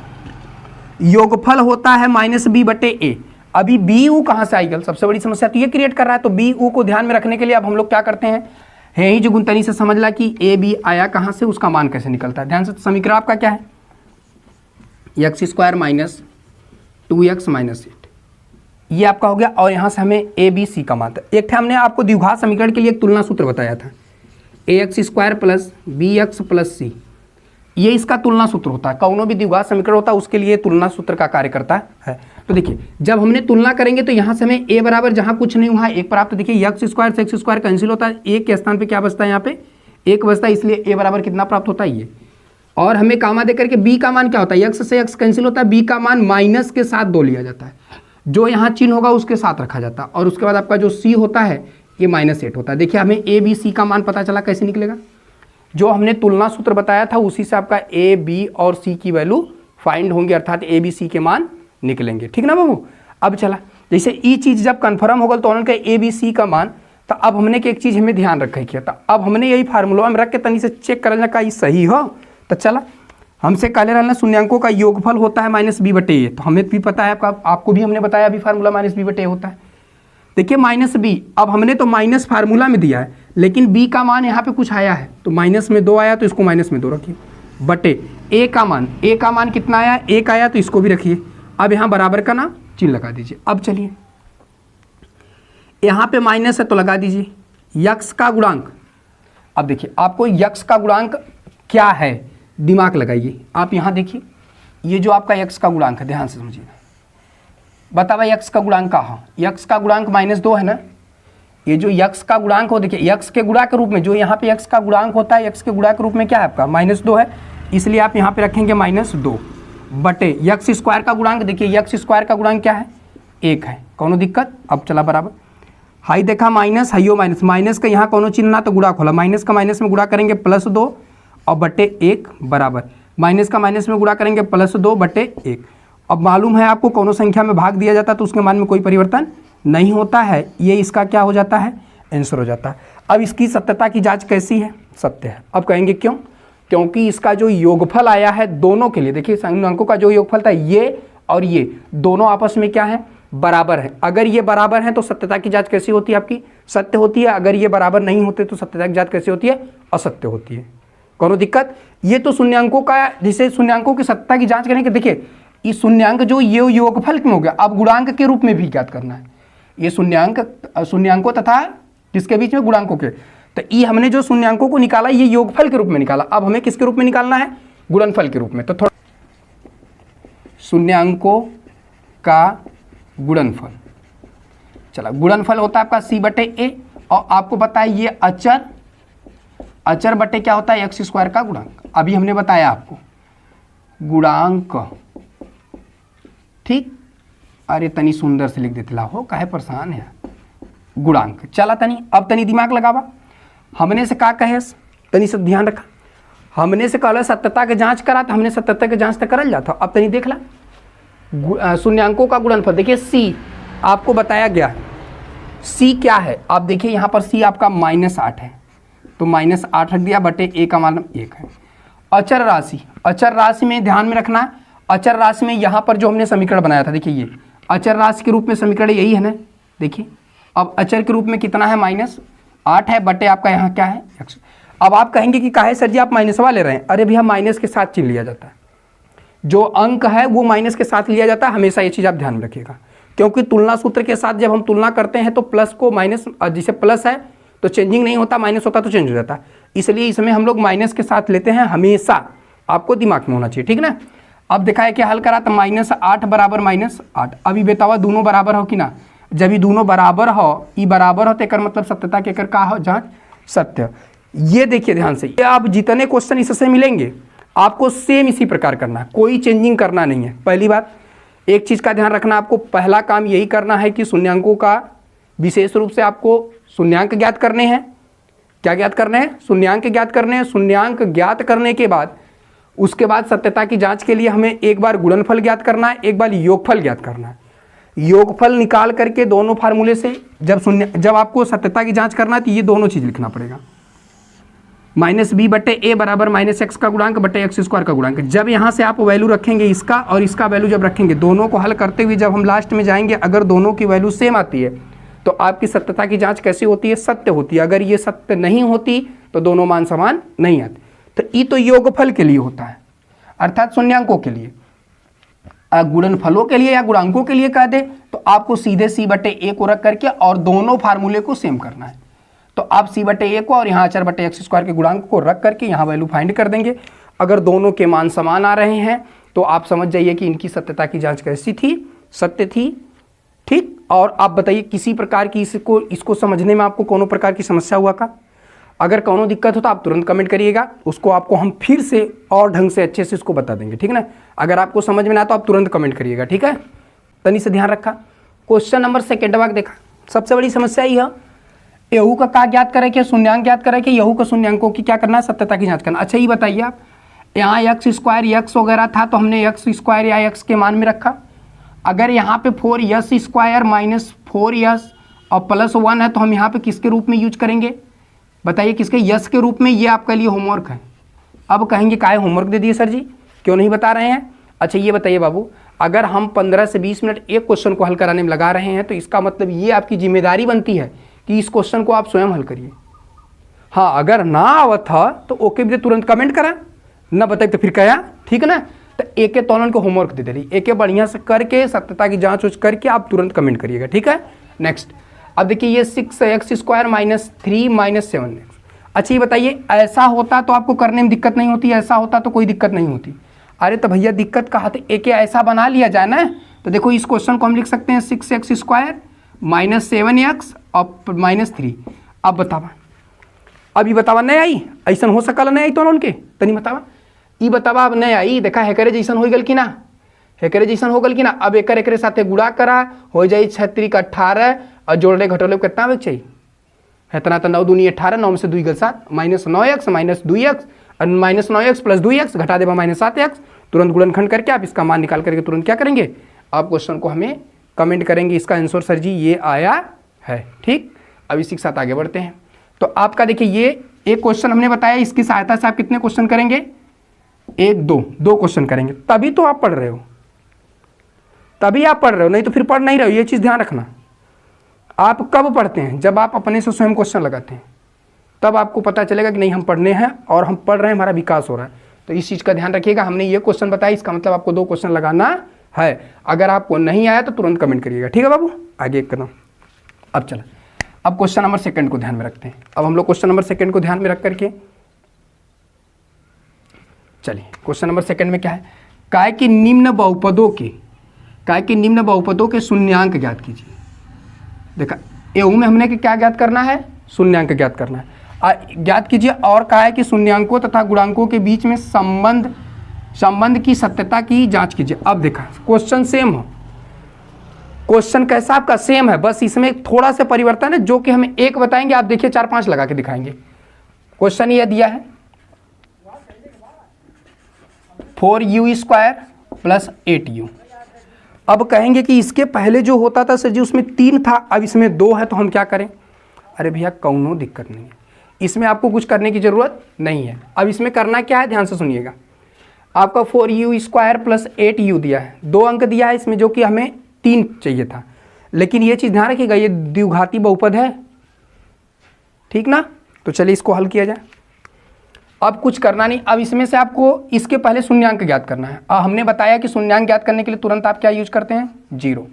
योगफल होता है -b/a, अभी बी u कहाँ से आएगा, सबसे बड़ी समस्या तो ये क्रिएट कर रहा है। तो बी u को ध्यान में रखने के लिए अब हम लोग क्या करते हैं, है ही जो गुंतनी से समझ ला कि ए बी आया कहाँ से, उसका मान कैसे निकलता है। ध्यान से, समीकरण आपका क्या है, x² - 2x - 8, ये आपका हो गया, और यहाँ से हमें ए बी सी का मान था। एक हमने आपको द्विघात समीकरण के लिए एक तुलना सूत्र बताया था, ax² + bx + c, ये इसका तुलना सूत्र होता है। कौनो भी द्विघात समीकरण होता है उसके लिए तुलना सूत्र का कार्य करता है। तो देखिए जब हमने तुलना करेंगे तो यहाँ से हमें a बराबर जहाँ कुछ नहीं वहाँ 1 प्राप्त, देखिए x² से x² कैंसिल होता है, एक के स्थान पे क्या बचता है, यहाँ पे 1 बचता है, इसलिए a बराबर कितना प्राप्त होता है, ये। और हमें कामा दे करके b का मान क्या होता है, x से x कैंसिल होता है, b का मान माइनस के साथ 2 लिया जाता है, जो यहाँ चिन्ह होगा उसके साथ रखा जाता है, और उसके बाद आपका जो c होता है ये -8 होता है। देखिए हमें a b c का मान पता चला, कैसे निकलेगा, जो हमने तुलना सूत्र बताया था उसी से आपका a b और c की वैल्यू फाइंड होंगे, अर्थात a b c के मान निकलेंगे। ठीक ना बाबू। अब चला, जैसे ये चीज़ जब कन्फर्म होगा तो उनका a b c का मान, तो अब हमने एक चीज़ हमें ध्यान रखा किया था, अब हमने यही फार्मूला में रख के तनी से चेक करना का ये सही हो। तो चला, हमसे कहले रहना शून्यांकों का योगफल होता है -b/a, तो हमें भी पता है, आपको भी हमने बताया अभी फार्मूला -b/a होता है। देखिए -b, अब हमने तो माइनस फार्मूला में दिया है, लेकिन b का मान यहाँ पे कुछ आया है, तो -2 आया, तो इसको -2 रखिए, बटे a का मान कितना आया, 1 आया, तो इसको भी रखिए। अब यहाँ बराबर का ना चिन्ह लगा दीजिए। अब चलिए, यहाँ पे माइनस है तो लगा दीजिए x का गुणांक। अब देखिए आपको x का गुणांक क्या है, दिमाग लगाइए। आप यहाँ देखिए, ये जो आपका x का गुणांक है, ध्यान से समझिए, बतावा x का गुणांक कहाँ, x का गुणांक -2 है ना, ये जो x का गुणांक हो, देखिए x के गुणा के रूप में जो यहाँ पे x का गुणांक होता है, x के गुणा के रूप में क्या है आपका -2 है, इसलिए आप यहाँ पे रखेंगे -2 बटे x² का गुणांक। देखिए x² का गुणांक क्या है, 1 है, कोनो दिक्कत। अब चला बराबर, हाई देखा माइनस, हाइयो माइनस, माइनस का यहाँ कोनो चिन्ह ना तो गुणा खोला, माइनस का माइनस में गुणा करेंगे +2 और बटे 1 बराबर, माइनस का माइनस में गुणा करेंगे +2 बटे 1। अब मालूम है आपको, कोनो संख्या में भाग दिया जाता है तो उसके मान में कोई परिवर्तन नहीं होता है, ये इसका क्या हो जाता है, आंसर हो जाता है। अब इसकी सत्यता की जांच कैसी है, सत्य है। अब कहेंगे क्यों, क्योंकि इसका जो योगफल आया है दोनों के लिए, देखिए अंकों का जो योगफल था ये और ये दोनों आपस में क्या है, बराबर है। अगर ये बराबर है तो सत्यता की जांच कैसी होती है, आपकी सत्य होती है। अगर ये बराबर नहीं होते तो सत्यता की जांच कैसी होती है, असत्य होती है। कोनो दिक्कत। ये तो शून्यांकों का, जिसे शून्यांकों की सत्यता की जांच करेंगे, देखिए ये शून्यांक जो ये योगफल में हो गया, अब गुणांक के रूप में भी ज्ञात करना है। ये शून्यांकों तथा किसके बीच में, गुणांकों के। तो ये हमने जो शून्यांकों को निकाला ये योगफल के रूप में निकाला, अब हमें किसके रूप में निकालना है, गुणनफल के रूप में। तो थोड़ा शून्यांकों का गुणनफल, चला गुणनफल होता है आपका c बटे ए, और आपको पता है ये अचर बटे क्या होता है एक्स स्क्वायर का गुणांक। अभी हमने बताया आपको गुणांक, ठीक। अरे तनी सुंदर से लिख देते हो, काहे परेशान है। गुणांक, चला तनी अब तनी दिमाग लगावा। हमने से का कहे, तनी से ध्यान रखा, हमने से कहला सत्यता के जांच करा, तो हमने सत्यता के जांच तो करल जाता। अब तनी देख ला शून्यांकों का गुणनफल। देखिए c आपको बताया गया है, c क्या है आप देखिए यहाँ पर c आपका -8 है, तो -8 रख दिया बटे a का मान 1 है। अचर राशि, अचर राशि में ध्यान में रखना, अचर राशि में यहाँ पर जो हमने समीकरण बनाया था, देखिए ये अचर राशि के रूप में समीकरण यही है ना। देखिए अब अचर के रूप में कितना है -8 है बटे आपका यहाँ क्या है x। अब आप कहेंगे कि काहे सर जी आप माइनसवा ले रहे हैं। अरे भैया माइनस के साथ चिन्ह लिया जाता है, जो अंक है वो माइनस के साथ लिया जाता है, हमेशा ये चीज़ आप ध्यान में रखिएगा। क्योंकि तुलना सूत्र के साथ जब हम तुलना करते हैं तो प्लस को माइनस, जैसे प्लस है तो चेंजिंग नहीं होता, माइनस होता तो चेंज हो जाता, इसलिए इसमें हम लोग माइनस के साथ लेते हैं हमेशा, आपको दिमाग में होना चाहिए, ठीक ना। अब देखा है कि हल करा तो -8 बराबर -8। अभी बतावा दोनों बराबर हो कि ना, जब ये दोनों बराबर हो, ई बराबर हो तो एक मतलब सत्यता के कर का हो जांच सत्य। ये देखिए ध्यान से, ये आप जितने क्वेश्चन इससे मिलेंगे आपको सेम इसी प्रकार करना है, कोई चेंजिंग करना नहीं है। पहली बात एक चीज़ का ध्यान रखना, आपको पहला काम यही करना है कि शून्यांकों का विशेष रूप से आपको शून्यांक ज्ञात करने हैं। क्या ज्ञात करने हैं? शून्यांक ज्ञात करने हैं। शून्यांक ज्ञात करने के बाद उसके बाद सत्यता की जांच के लिए हमें एक बार गुणनफल ज्ञात करना है, एक बार योगफल ज्ञात करना है। योगफल निकाल करके दोनों फार्मूले से जब आपको सत्यता की जांच करना है तो ये दोनों चीज़ लिखना पड़ेगा, -b बटे a बराबर -x का गुणांक बटे x स्क्वायर का गुणांक। जब यहाँ से आप वैल्यू रखेंगे इसका और इसका वैल्यू जब रखेंगे, दोनों को हल करते हुए जब हम लास्ट में जाएंगे, अगर दोनों की वैल्यू सेम आती है तो आपकी सत्यता की जांच कैसी होती है? सत्य होती है। अगर ये सत्य नहीं होती तो दोनों मान समान नहीं आते। तो ये तो योगफल के लिए होता है, अर्थात शून्यांकों के लिए। गुणनफलों के लिए या गुणांकों के लिए कह दे तो आपको सीधे c बटे a को रख करके और दोनों फार्मूले को सेम करना है। तो आप c बटे a को और यहाँ अचर बटे x स्क्वायर के गुणांक को रख करके यहाँ वैल्यू फाइंड कर देंगे। अगर दोनों के मान समान आ रहे हैं तो आप समझ जाइए कि इनकी सत्यता की जांच कैसी थी? सत्य थी, ठीक। और आप बताइए किसी प्रकार की इसको समझने में आपको कोनो प्रकार की समस्या हुआ का? अगर कोनो दिक्कत हो तो आप तुरंत कमेंट करिएगा, उसको आपको हम फिर से और ढंग से अच्छे से इसको बता देंगे, ठीक ना। अगर आपको समझ में ना तो आप तुरंत कमेंट करिएगा, ठीक है। तनी से ध्यान रखा। क्वेश्चन नंबर 2 देखा, सबसे बड़ी समस्या ये है, यहू का ज्ञात करे कि शून्यांक ज्ञात करे कि यहू का शून्यांकों की क्या करना है? सत्यता की जांच करना। अच्छा ये बताइए आप, यहाँ एक्स स्क्वायर यक्स वगैरह था तो हमने एक्स स्क्वायर या एक्स के मान में रखा। अगर यहाँ पे 4s स्क्वायर -4s और +1 है तो हम यहाँ पे किसके रूप में यूज करेंगे? बताइए किसके? यस के रूप में। ये आपके लिए होमवर्क है। अब कहेंगे काहे होमवर्क दे दिए सर जी, क्यों नहीं बता रहे हैं? अच्छा ये बताइए बाबू, अगर हम 15 से 20 मिनट एक क्वेश्चन को हल कराने में लगा रहे हैं तो इसका मतलब ये आपकी जिम्मेदारी बनती है कि इस क्वेश्चन को आप स्वयं हल करिए। हाँ, अगर ना आवत था तो ओके भी तुरंत कमेंट करा, ना बताए तो फिर कया, ठीक है ना। तो एक तौलन को होमवर्क दे रही, एक बढ़िया से करके सत्यता की जांच करके आप तुरंत कमेंट करिएगा, ठीक है। नेक्स्ट, अब देखिए ये 6x स्क्वायर -3 7x। अच्छा ये बताइए, ऐसा होता तो आपको करने में दिक्कत नहीं होती, ऐसा होता तो कोई दिक्कत नहीं होती। अरे तो भैया दिक्कत कहा था, एक ऐसा बना लिया जाए ना। तो देखो इस क्वेश्चन को हम लिख सकते हैं 6x स्क्वायर -7x और -3। अब बतावा, अभी बतावा नहीं आई, ऐसा हो सकल नहीं आई तो उनके तनी बतावा, ई बतावा अब नहीं आई। देखा हेकरे जैसन हो गल कि ना, हेकरे जैसन हो गल कि ना। अब एक साथे गुड़ा करा हो जाए 6 का 18 और जोड़ले घटोले कितना आवे चाहिए? इतना तो 9 दूनी 18, 9 में से 2 गल 7, -9x -2x और -9x + 2x घटा देगा -7x। तुरंत गुणनखंड करके आप इसका मान निकाल करके तुरंत क्या करेंगे? आप क्वेश्चन को हमें कमेंट करेंगे इसका आंसर सर जी ये आया है, ठीक। अब इसी के साथ आगे बढ़ते हैं। तो आपका देखिए ये एक क्वेश्चन हमने बताया, इसकी सहायता से आप कितने क्वेश्चन करेंगे? 1 2 क्वेश्चन करेंगे, तभी तो आप पढ़ रहे हो, तभी आप पढ़ रहे हो, नहीं तो फिर पढ़ नहीं रहे हो। ये चीज़ ध्यान रखना। आप कब पढ़ते हैं? जब आप अपने से स्वयं क्वेश्चन लगाते हैं, तब आपको पता चलेगा कि नहीं हम पढ़ने हैं और हम पढ़ रहे हैं, हमारा विकास हो रहा है। तो इस चीज़ का ध्यान रखिएगा। हमने ये क्वेश्चन बताया, इसका मतलब आपको 2 क्वेश्चन लगाना है। अगर आपको नहीं आया तो तुरंत कमेंट करिएगा, ठीक है बाबू। आगे एक कदम। अब चला, अब क्वेश्चन नंबर 2 को ध्यान में रखते हैं। अब हम लोग क्वेश्चन नंबर 2 को ध्यान में रख करके चलिए क्वेश्चन नंबर सेकंड में क्या है, काय के निम्न बहुपदों के शून्यांक ज्ञात कीजिए। देखा एऊ में हमने क्या ज्ञात करना है, शून्यांक ज्ञात करना है, ज्ञात कीजिए। और कहा है कि शून्यांकों तथा गुणांकों के बीच में संबंध की सत्यता की जांच कीजिए। अब देखा क्वेश्चन सेम हो, क्वेश्चन कैसा आपका सेम है, बस इसमें थोड़ा सा परिवर्तन है जो कि हमें एक बताएंगे, आप देखिए 4-5 लगा के दिखाएंगे। क्वेश्चन यह दिया है 4u² + 8u। अब कहेंगे कि इसके पहले जो होता था सर जी उसमें 3 था, अब इसमें 2 है, तो हम क्या करें। अरे भैया कौनो दिक्कत नहीं है, इसमें आपको कुछ करने की ज़रूरत नहीं है। अब इसमें करना क्या है, ध्यान से सुनिएगा। आपका 4u² + 8u दिया है, 2 अंक दिया है इसमें, जो कि हमें 3 चाहिए था। लेकिन ये चीज़ ध्यान रखिएगा, ये द्विघाती बहुपद है, ठीक ना। तो चलिए इसको हल किया जाए। अब कुछ करना नहीं, अब इसमें से आपको इसके पहले शून्यांक ज्ञात करना है। हमने बताया कि शून्यांक ज्ञात करने के लिए तुरंत आप क्या यूज करते हैं, 0।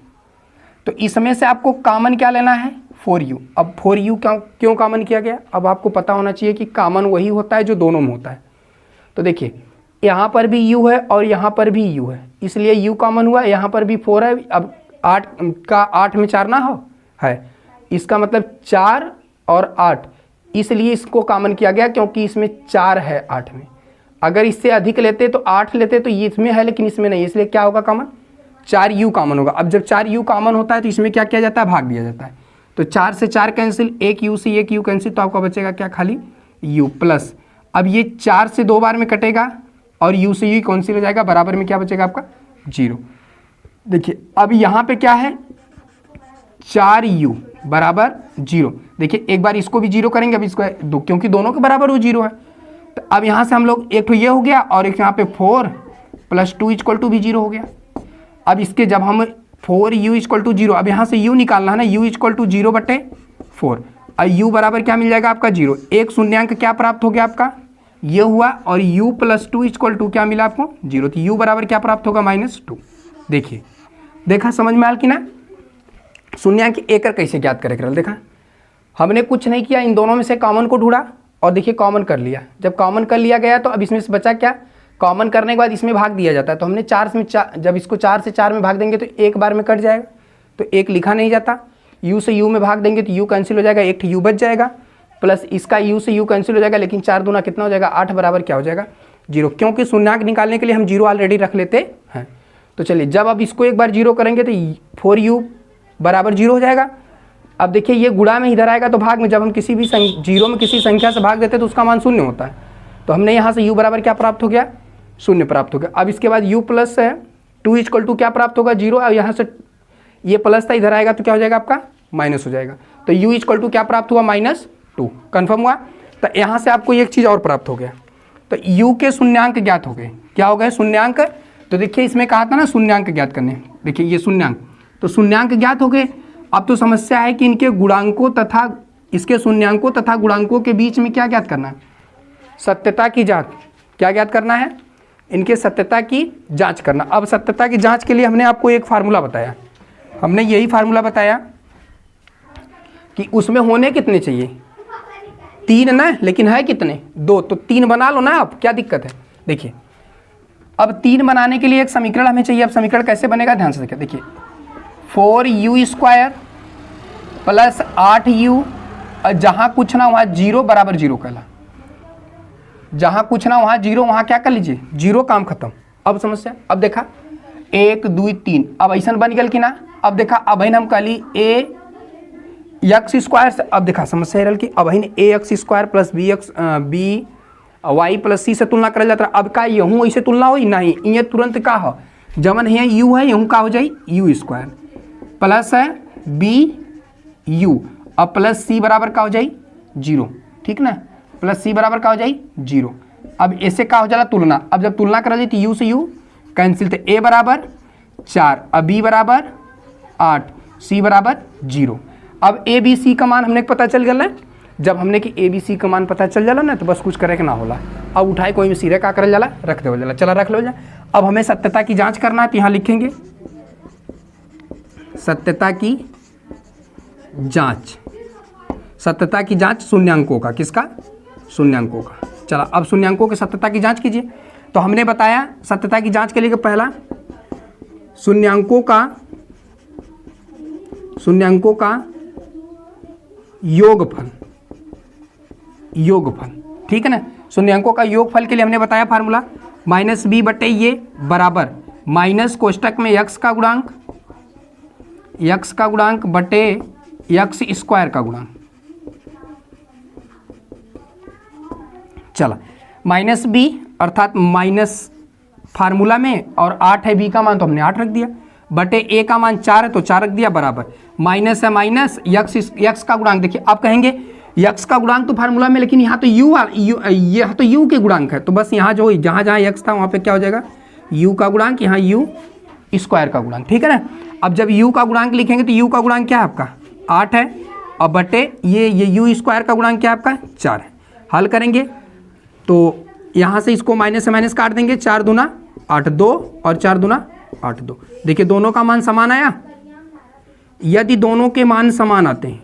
तो इसमें से आपको कॉमन क्या लेना है, 4u। अब 4u क्यों कॉमन किया गया, अब आपको पता होना चाहिए कि कॉमन वही होता है जो दोनों में होता है। तो देखिए यहाँ पर भी u है और यहाँ पर भी u है, इसलिए u कॉमन हुआ, यहाँ पर भी 4 है। अब 8 का 8 में 4 ना हो है, इसका मतलब 4 और 8, इसलिए इसको कॉमन किया गया क्योंकि इसमें 4 है 8 में। अगर इससे अधिक लेते तो 8 लेते तो ये इसमें है लेकिन इसमें नहीं, इसलिए क्या होगा कॉमन, 4u कॉमन होगा। अब जब 4u कॉमन होता है तो इसमें क्या किया जाता है, भाग दिया जाता है। तो 4 से 4 कैंसिल, 1u से 1u कैंसिल, तो आपका बचेगा क्या, खाली u प्लस। अब ये 4 से 2 बार में कटेगा और u से u कैंसिल हो जाएगा, बराबर में क्या बचेगा आपका 0। देखिए अब यहाँ पे क्या है, 4u बराबर 0। देखिए एक बार इसको भी 0 करेंगे, अब इसको क्योंकि दोनों के बराबर वो 0 है। तो अब यहाँ से हम लोग एक तो ये हो गया और एक यहाँ पे 4 + 2 = भी 0 हो गया। अब इसके जब हम 4u = 0, अब यहाँ से u निकालना है ना, u = 0/4। और u बराबर क्या मिल जाएगा आपका 0। एक शून्यांक क्या प्राप्त हो गया आपका, ये हुआ, और u + 2 = क्या मिला आपको, 0। तो u बराबर क्या प्राप्त होगा, -2। देखिए देखा समझ में आया कि ना। शून्यांक एकर कैसे ज्ञात करें, देखा हमने कुछ नहीं किया, इन दोनों में से कॉमन को ढूंढा और देखिए कॉमन कर लिया। जब कॉमन कर लिया गया तो अब इसमें से बचा क्या, कॉमन करने के बाद इसमें भाग दिया जाता है। तो हमने 4 में 4, जब इसको 4 से 4 में भाग देंगे तो एक बार में कट जाएगा, तो 1 लिखा नहीं जाता। u से u में भाग देंगे तो u कैंसिल हो जाएगा, 1 u बच जाएगा, प्लस इसका u से u कैंसिल हो जाएगा, लेकिन 4 दूना कितना हो जाएगा, 8 बराबर क्या हो जाएगा, 0। क्योंकि शून्यांक निकालने के लिए हम 0 ऑलरेडी रख लेते हैं। तो चलिए जब अब इसको एक बार 0 करेंगे तो 4u बराबर 0 हो जाएगा। अब देखिए ये गुणा में इधर आएगा तो भाग में, जब हम किसी भी 0 में किसी संख्या से भाग देते हैं तो उसका मान 0 होता है। तो हमने यहाँ से u बराबर क्या प्राप्त हो गया, 0 प्राप्त हो गया। अब इसके बाद u + 2 = क्या प्राप्त होगा, 0। अब यहाँ से ये प्लस था, इधर आएगा तो क्या हो जाएगा आपका, माइनस हो जाएगा। तो u = क्या प्राप्त हुआ, -2। कन्फर्म हुआ। तो यहाँ से आपको एक चीज़ और प्राप्त हो गया, तो u के शून्यांक ज्ञात हो गए। क्या हो गए, शून्यांक। तो देखिए इसमें कहा था ना शून्यांक ज्ञात करने, देखिए ये शून्यांक, तो शून्यांक ज्ञात हो गए। अब तो समस्या है कि इनके गुणांकों तथा इसके शून्यांकों तथा गुणांकों के बीच में क्या ज्ञात करना है, सत्यता की जांच। क्या ज्ञात करना है, इनके सत्यता की जांच करना। अब सत्यता की जांच के लिए हमने आपको एक फार्मूला बताया, हमने यही फार्मूला बताया कि उसमें होने कितने चाहिए, 3 ना, लेकिन है कितने, 2। तो 3 बना लो ना आप, क्या दिक्कत है। देखिए अब 3 बनाने के लिए एक समीकरण हमें चाहिए। अब समीकरण कैसे बनेगा, ध्यान से देखिए 4u² + 8u, और जहाँ कुछ ना वहाँ 0 बराबर 0 कहला, जहाँ कुछ ना वहाँ 0, वहाँ क्या कर लीजिए 0, काम खत्म। अब समस्या, अब देखा 1 2 3, अब ऐसा बन गया कि ना। अब देखा अब हम कहली ax² से, अब देखा समस्या रहा कि अब ax² + by + c से तुलना करल जाता है। अब का यहूँ ऐसे तुलना हो नहीं, ये तुरंत का हो, जमन है u है, यहूँ का हो जाए u² प्लस है bu, अब प्लस c बराबर का हो जाए 0, ठीक ना, प्लस c बराबर का हो जाए 0। अब ऐसे का हो जाला तुलना, अब जब तुलना करा जाए तो u से u कैंसिल, तो a बराबर 4, अब b बराबर 8, c बराबर 0। अब a b c का मान हमने पता चल गया। जब हमने कि a b c का मान पता चल जाला ना, तो बस कुछ करे के ना होला, अब उठाए कोई भी सीधे का करल जाला, रख दे जाला, चला रख लो जा। अब हमें सत्यता की जांच करना है, तो यहाँ लिखेंगे सत्यता की जांच, सत्यता की जांच शून्यांकों का, किसका, शून्यांकों का। चला अब शून्यांकों के सत्यता की जांच कीजिए। तो हमने बताया सत्यता की जांच के लिए कि पहला शून्यांकों का योगफल, ठीक है ना। शून्यांकों का योगफल के लिए हमने बताया फार्मूला -b बटे ये बराबर माइनस कोष्टक में x का गुणांक बटे x स्क्वायर का गुणांक। चला -b अर्थात माइनस फार्मूला में और 8 है b का मान तो हमने 8 रख दिया, बटे a का मान 4 है तो 4 रख दिया, बराबर माइनस है माइनस x का गुणांक। देखिए आप कहेंगे x का गुणांक तो फार्मूला में, लेकिन यहाँ तो यहाँ तो u के गुणांक है, तो बस यहाँ जो जहाँ x था वहाँ पे क्या हो जाएगा u का गुणांक, यहाँ u स्क्वायर का गुणांक, ठीक है ना। अब जब u का गुणांक लिखेंगे तो u का गुणांक क्या है आपका 8 है, और बटे ये u स्क्वायर का गुणांक क्या है आपका 4 है। हल करेंगे तो यहाँ से इसको माइनस से माइनस काट देंगे, 4 दूना 8 2 और 4 दूना 8 2। देखिए दोनों का मान समान आया। यदि दोनों के मान समान आते हैं,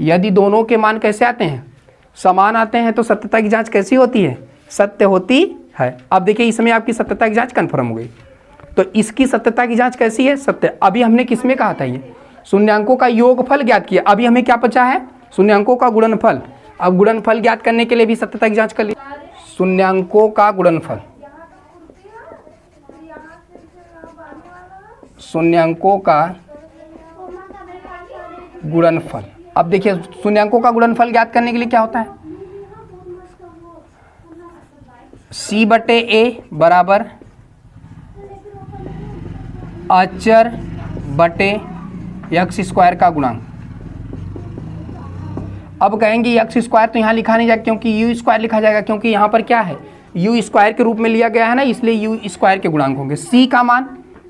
यदि दोनों के मान कैसे आते हैं समान आते हैं, तो सत्यता की जांच कैसी होती है सत्य होती है। अब देखिए इसमें आपकी सत्यता की जांच कन्फर्म हो गई, तो इसकी सत्यता की जांच कैसी है सत्य। अभी हमने किसमें कहा था, ये शून्यांकों का योगफल ज्ञात किया, अभी हमें क्या बचा है शून्यांकों का गुणनफल। अब गुणनफल ज्ञात करने के लिए भी सत्यता की जांच कर ली। शून्यांकों का गुणनफल, शून्यांकों का गुणनफल। अब देखिए शून्यांकों का गुणनफल ज्ञात करने के लिए क्या होता है c बटे a बराबर अचर बटे x स्क्वायर का गुणांक। अब कहेंगे x स्क्वायर तो यहाँ लिखा नहीं जाएगा क्योंकि u स्क्वायर लिखा जाएगा, क्योंकि यहाँ पर क्या है u स्क्वायर के रूप में लिया गया है ना, इसलिए u स्क्वायर के गुणांक होंगे। c का मान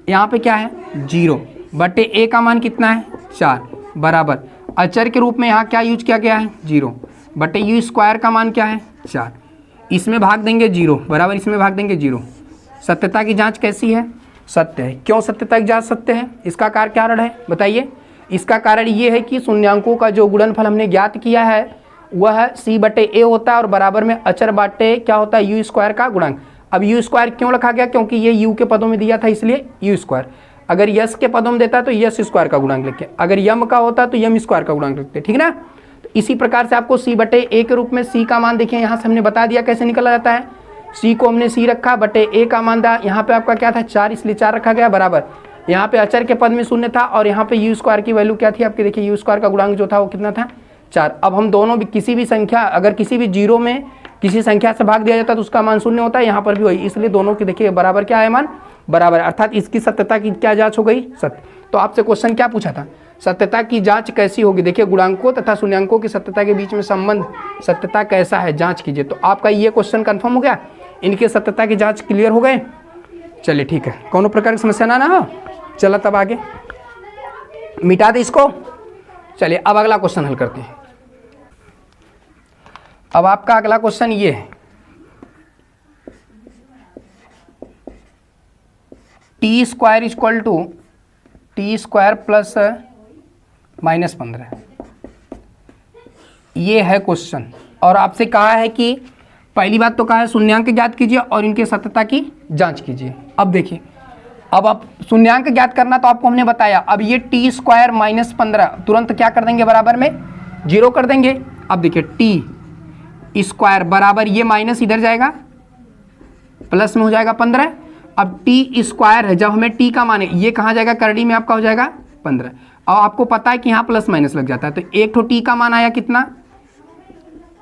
यहाँ पे क्या है 0 बटे a का मान कितना है 4 बराबर अचर के रूप में यहाँ क्या यूज किया गया है 0 बटे u स्क्वायर का मान क्या है 4, इसमें भाग देंगे 0 बराबर इसमें भाग देंगे 0। सत्यता की जांच कैसी है सत्य है। क्यों सत्यता की जांच सत्य है, इसका कारण है बताइए। इसका कारण ये है कि शून्यांकों का जो गुणनफल हमने ज्ञात किया है वह c बटे a होता है और बराबर में अचर बटे क्या होता है u स्क्वायर का गुणांक। अब u स्क्वायर क्यों रखा गया, क्योंकि ये u के पदों में दिया था इसलिए u स्क्वायर। अगर यश के पदों में देता है तो यश स्क्वायर का गुणांक लिखे, अगर यम का होता तो यम स्क्वायर का गुणांक लिखते, ठीक ना। तो इसी प्रकार से आपको c बटे a के रूप में c का मान देखिए यहाँ से हमने बता दिया कैसे निकला जाता है। c को हमने c रखा बटे a का मान था, यहाँ पे आपका क्या था 4 इसलिए 4 रखा गया बराबर। यहाँ पे अचर के पद में 0 था और यहाँ पे u स्क्वायर की वैल्यू क्या थी आपकी, देखिए u स्क्वायर का गुणांक जो था वो कितना था 4। अब हम दोनों भी किसी भी संख्या अगर किसी भी जीरो में किसी संख्या से भाग दिया जाता है तो उसका मान 0 होता है, यहाँ पर भी वही, इसलिए दोनों की देखिए बराबर क्या है मान बराबर, अर्थात इसकी सत्यता की क्या जांच हो गई सत्य। तो आपसे क्वेश्चन क्या पूछा था सत्यता की जांच कैसी होगी, देखिए गुणांकों तथा शून्यांकों की सत्यता के बीच में संबंध सत्यता कैसा है जांच कीजिए। तो आपका ये क्वेश्चन कंफर्म हो गया, इनकी सत्यता की जांच क्लियर हो गए। चलिए ठीक है, कोनो प्रकार की समस्या ना हो। चला तब आगे मिटा दे इसको। चलिए अब अगला क्वेश्चन हल करते हैं। अब आपका अगला क्वेश्चन ये है T square equal to T square plus -15, ये है क्वेश्चन। और आपसे कहा है कि पहली बात तो कहा है शून्यांक ज्ञात कीजिए और इनके सत्यता की जांच कीजिए। अब देखिए अब आप शून्यांक ज्ञात करना तो आपको हमने बताया। अब ये टी स्क्वायर -15 तुरंत क्या कर देंगे बराबर में 0 कर देंगे। अब देखिए टी स्क्वायर बराबर ये माइनस इधर जाएगा प्लस में हो जाएगा 15। अब टी स्क्वायर है, जब हमें टी का मान है ये कहाँ जाएगा करड़ी में आपका हो जाएगा 15। और आपको पता है कि यहाँ प्लस माइनस लग जाता है, तो एक ठो टी का मान आया कितना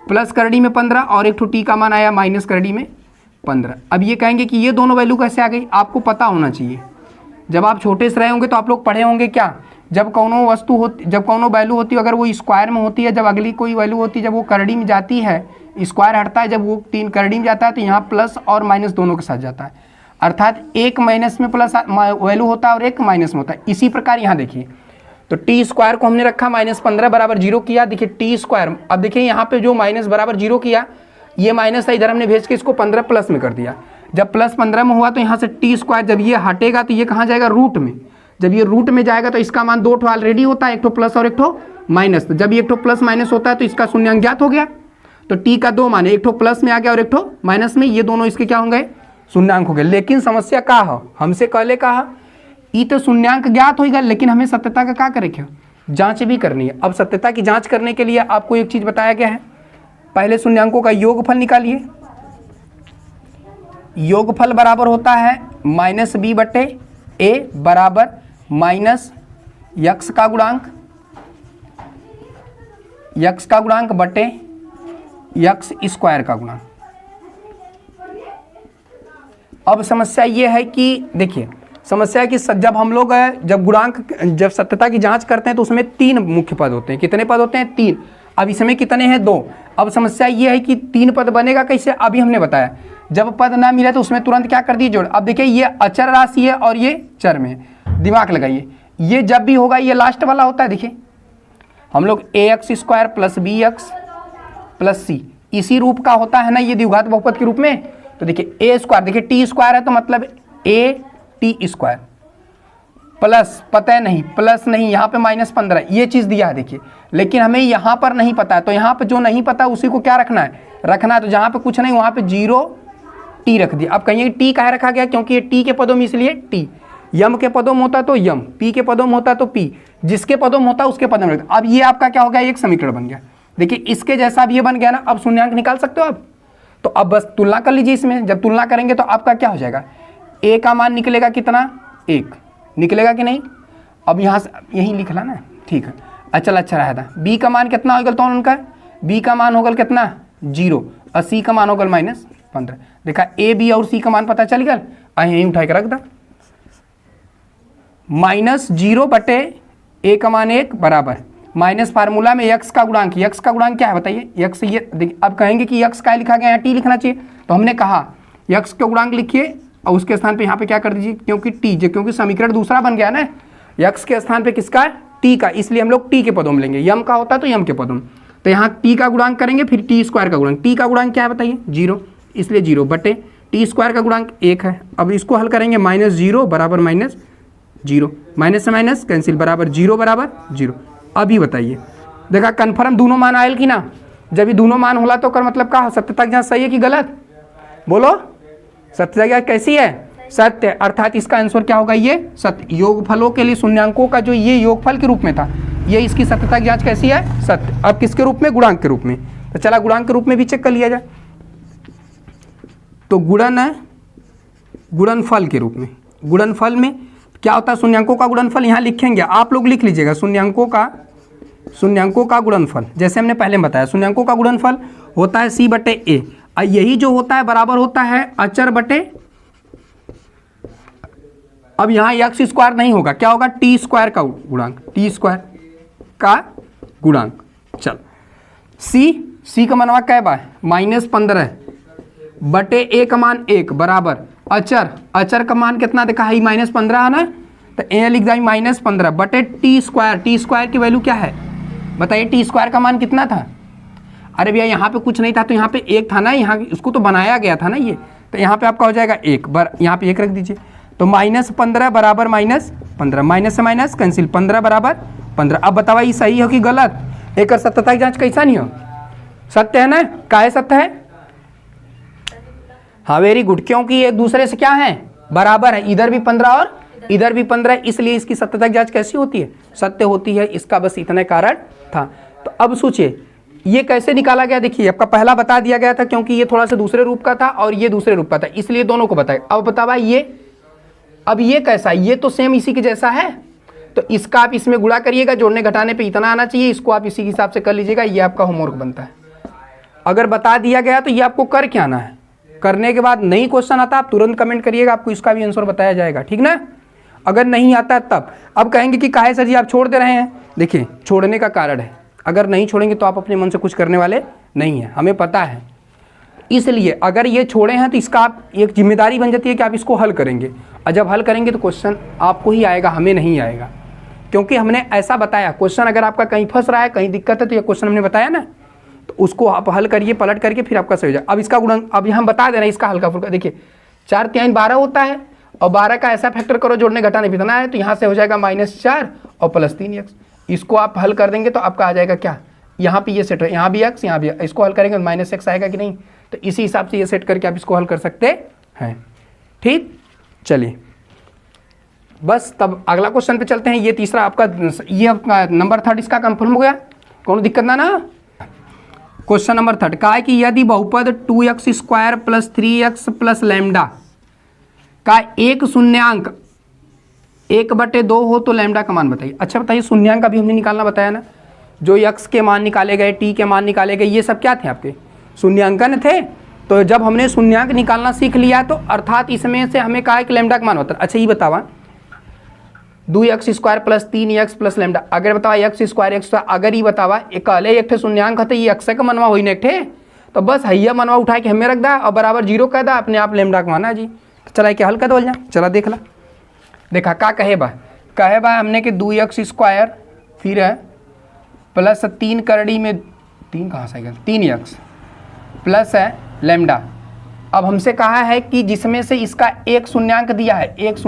प्लस करड़ी में 15 और एक ठो टी का मान आया माइनस करड़ी में 15। अब ये कहेंगे कि ये दोनों वैल्यू कैसे आ गई, आपको पता होना चाहिए। जब आप छोटे से रहे होंगे तो आप लोग पढ़े होंगे क्या, जब कोनो वस्तु होती जब कोनो वैल्यू होती है अगर वो स्क्वायर में होती है, जब अगली कोई वैल्यू होती है जब वो करड़ी में जाती है स्क्वायर हटता है, जब वो 3 करड़ी में जाता है तो यहाँ प्लस और माइनस दोनों के साथ जाता है, अर्थात एक माइनस में प्लस वैल्यू होता है और एक माइनस में होता है। इसी प्रकार यहाँ देखिए तो टी स्क्वायर को हमने रखा -15 बराबर 0 किया। देखिए टी स्क्वायर, अब देखिए यहाँ पे जो माइनस बराबर 0 किया ये माइनस था, इधर हमने भेज के इसको 15 प्लस में कर दिया। जब प्लस 15 में हुआ तो यहाँ से टी स्क्वायर जब ये हटेगा तो ये कहाँ जाएगा रूट में। जब ये रूट में जाएगा तो इसका मान 2 ठो ऑलरेडी होता है, एक ठो प्लस और एक ठो माइनस। तो जब ये एक ठो प्लस माइनस होता है तो इसका शून्यांक ज्ञात हो गया। तो टी का 2 मान है, एक ठो प्लस में आ गया और एक ठो माइनस में, ये दोनों इसके क्या होंगे शून्यांक हो गया। लेकिन समस्या का है, हमसे कहले कहा ई तो शून्यांक ज्ञात होगा, लेकिन हमें सत्यता का क्या करे, जांच भी करनी है। अब सत्यता की जांच करने के लिए आपको एक चीज बताया गया है, पहले शून्यांकों का योगफल निकालिए। योगफल बराबर होता है -b/a बराबर माइनस यक्स का गुणांक बटे यक्स स्क्वायर का गुणांक। अब समस्या ये है कि देखिए, समस्या है कि जब हम लोग जब सत्यता की जांच करते हैं तो उसमें 3 मुख्य पद होते हैं। कितने पद होते हैं? 3। अब इसमें कितने हैं? 2। अब समस्या ये है कि 3 पद बनेगा कैसे? अभी हमने बताया, जब पद ना मिला तो उसमें तुरंत क्या कर दिए, जोड़। अब देखिए ये अचर राशि है और ये चर में है, दिमाग लगाइए। ये जब भी होगा ये लास्ट वाला होता है। देखिए हम लोग ax² + bx + c इसी रूप का होता है ना, ये द्विघात बहुपद के रूप में। तो देखिए a², देखिए t² है तो मतलब a(t²) प्लस, पता है नहीं, प्लस नहीं, यहाँ पे -15 ये चीज़ दिया है देखिए। लेकिन हमें यहाँ पर नहीं पता है, तो यहाँ पे जो नहीं पता उसी को क्या रखना है, तो जहाँ पे कुछ नहीं वहाँ पे 0t रख दिया। अब कहिए टी काहे रखा गया, क्योंकि ये टी के पदों में इसलिए टी, यम के पदों में होता तो यम, पी के पदों में होता तो पी, जिसके पदों में होता उसके पदों में। अब ये आपका क्या हो गया, एक समीकरण बन गया। देखिए इसके जैसा अब ये बन गया ना। अब शून्यांक निकाल सकते हो आप, तो अब बस तुलना कर लीजिए इसमें। जब तुलना करेंगे तो आपका क्या हो जाएगा, a का मान निकलेगा कितना, 1 निकलेगा कि नहीं। अब यहाँ से यही लिख ला ना, ठीक है। अच्छा रहा था। b का मान कितना होगा तो उनका, b का मान होगा कितना, 0, और c का मान होगा -15। देखा a, b और c का मान पता चल गया। यहीं उठा के रख दा, -0/a का मान 1 बराबर माइनस फार्मूला में यक्स का गुणांक क्या है बताइए, यक्स। ये देखिए अब कहेंगे कि यक्स का लिखा गया है, टी लिखना चाहिए, तो हमने कहा यक्स का गुणांक लिखिए और उसके स्थान पे यहाँ पे क्या कर दीजिए, क्योंकि समीकरण दूसरा बन गया ना, यक्स के स्थान पे किसका, टी का, इसलिए हम लोग टी के पदों में लेंगे। यम का होता है तो यम के पदों में, तो यहाँ टी का गुणांक करेंगे, फिर टी² का गुणांक। टी का गुणांक क्या है बताइए, 0, इसलिए 0 बटे टी² का गुणांक 1 है। अब इसको हल करेंगे, -0 बराबर -0, माइनस से माइनस कैंसिल बराबर 0 बराबर 0। अभी बताइए, देखा कन्फर्म दोनों मान आयल कि ना। जब ये दोनों मान होला तो कर मतलब क्या, सत्यता की जांच सही है कि गलत, बोलो। सत्यता की जांच कैसी है, सत्य, अर्थात इसका आंसर क्या होगा, ये सत्य। योगफलों के लिए शून्यांकों का जो ये योगफल के रूप में था, ये इसकी सत्यता की जांच कैसी है, सत्य। अब किसके रूप में, गुणांक के रूप में। तो चला गुणांक के रूप में भी चेक कर लिया जाए। तो गुणनफल के रूप में, गुणनफल में क्या होता है, शून्यांकों का गुणनफल यहाँ लिखेंगे, आप लोग लिख लीजिएगा। शून्यांकों का गुणनफल, जैसे हमने पहले बताया, शून्यांकों का गुणनफल होता है c/a, और यही जो होता है बराबर होता है अचर बटे, अब यहाँ x² नहीं होगा, क्या होगा, t² का गुणांक, t² का गुणांक। चल c का मनवा क्या बा, -15 बटे a का मान 1 बराबर अचर का मान कितना देखा है, -15 है ना, तो ए लिख जाए -15 बटे t² की वैल्यू क्या है बताइए, t² का मान कितना था। अरे भैया यहाँ पे कुछ नहीं था, तो यहाँ पे 1 था ना, यहाँ इसको तो बनाया गया था ना ये, तो यहाँ पे आपका हो जाएगा 1 यहाँ पे 1 रख दीजिए। तो -15 बराबर -15, माइनस से माइनस कैंसिल, 15 बराबर 15। अब बतावा ये सही हो कि गलत, एक सत्यता की जाँच कैसा नहीं हो, सत्य है ना, काहे सत्य है, हाँ वेरी गुड, क्योंकि एक दूसरे से क्या है, बराबर है, इधर भी 15 और इधर भी 15, इसलिए इसकी सत्यता की जांच कैसी होती है, सत्य होती है। इसका बस इतना कारण था। तो अब सोचिए ये कैसे निकाला गया, देखिए आपका पहला बता दिया गया था, क्योंकि ये थोड़ा सा दूसरे रूप का था और ये दूसरे रूप का था, इसलिए दोनों को बताया। अब बतावा ये, अब ये कैसा, ये तो सेम इसी के जैसा है, तो इसका आप इसमें गुणा करिएगा, जोड़ने घटाने पर इतना आना चाहिए, इसको आप इसी के हिसाब से कर लीजिएगा, ये आपका होमवर्क बनता है। अगर बता दिया गया तो ये आपको कर क्या आना है, करने के बाद नहीं क्वेश्चन आता आप तुरंत कमेंट करिएगा, आपको इसका भी आंसर बताया जाएगा, ठीक ना। अगर नहीं आता तब, अब कहेंगे कि काहे सर जी आप छोड़ दे रहे हैं, देखिए छोड़ने का कारण है, अगर नहीं छोड़ेंगे तो आप अपने मन से कुछ करने वाले नहीं हैं, हमें पता है। इसलिए अगर ये छोड़े हैं तो इसका आप एक जिम्मेदारी बन जाती है कि आप इसको हल करेंगे, और जब हल करेंगे तो क्वेश्चन आपको ही आएगा, हमें नहीं आएगा, क्योंकि हमने ऐसा बताया। क्वेश्चन अगर आपका कहीं फंस रहा है, कहीं दिक्कत है, तो ये क्वेश्चन हमने बताया ना, तो उसको आप हल करिए, पलट करके फिर आपका सही हो जाए। अब इसका गुणन, अब यहाँ बता देना इसका हल्का फुल्का, देखिए 4 3 12 होता है, और 12 का ऐसा फैक्टर करो, जोड़ने घटाने भी इतना है, तो यहाँ से हो जाएगा -4 और +3x। इसको आप हल कर देंगे तो आपका आ जाएगा क्या, यहाँ पे ये सेट है, यहाँ भी x यहाँ भी, इसको हल करेंगे तो -x आएगा कि नहीं, तो इसी हिसाब से ये सेट करके आप इसको हल कर सकते हैं। ठीक, चलिए बस तब अगला क्वेश्चन पे चलते हैं। ये तीसरा आपका, ये आपका नंबर 3 इसका कंफर्म हो गया, कौन दिक्कत ना। क्वेश्चन नंबर 3 का है कि यदि बहुपद 2x² + 3x + लैम्डा का एक शून्यांक 1/2 हो तो लैम्डा का मान बताइए। अच्छा बताइए, शून्यांक अभी हमने निकालना बताया ना, जो x के मान निकाले गए, t के मान निकाले गए, ये सब क्या थे आपके शून्यांकन थे। तो जब हमने शून्यांक निकालना सीख लिया तो अर्थात इसमें से हमें कहा है कि लैम्डा का मान होता है। अच्छा ये बतावा 2x² + 3x + लैम्डा, अगर बतावा x², अगर ये बतावा कहले एक थे शून्यांक है तो ये x का मनवा हुई ना एक थे, तो बस हैया मनवा उठा के हमें रख दा और बराबर 0 कह दा, अपने आप लैम्डा का माना जी। तो चला क्या हल कर दो जा, चला देख ला। देखा का कहे बा हमने कि 2x² फिर है प्लस 3 करड़ी में 3 कहाँ से आएगा 3x प्लस है लैम्डा। अब हमसे कहा है कि जिसमें से इसका एक शून्यांक दिया है, एक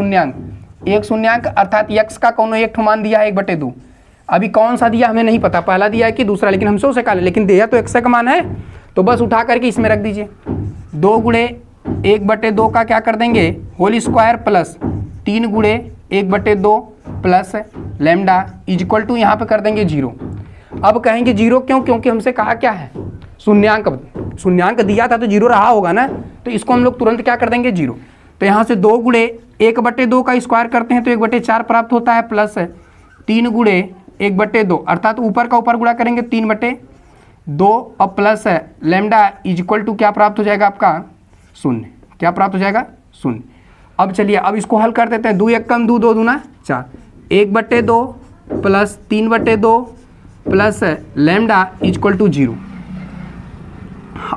शून्यांक अर्थात x का कौन एक मान दिया है 1/2। अभी कौन सा दिया हमें नहीं पता, पहला दिया है कि दूसरा, लेकिन हमसे उसे कहा, लेकिन दिया तो x का मान है, तो बस उठा करके इसमें रख दीजिए। 2 गुणे 1/2 का क्या कर देंगे होल स्क्वायर प्लस 3 गुणे 1/2 प्लस लैम्डा इक्वल टू यहाँ पे कर देंगे 0। अब कहेंगे 0 क्यों, क्योंकि हमसे कहा क्या है शून्यांक दिया था तो 0 रहा होगा ना, तो इसको हम लोग तुरंत क्या कर देंगे 0। तो यहाँ से 2 गुणे 1/2 का स्क्वायर करते हैं तो 1/4 प्राप्त होता है, प्लस 3 गुणे 1/2 अर्थात ऊपर का ऊपर गुणा करेंगे 3/2 और प्लस लैम्डा इक्वल टू क्या प्राप्त हो जाएगा आपका 0। क्या प्राप्त हो जाएगा 0। अब चलिए अब इसको हल कर देते हैं। 2 1 कम 2 2 दूना 4, 1/2 plus 3/2 plus lambda equal to 0।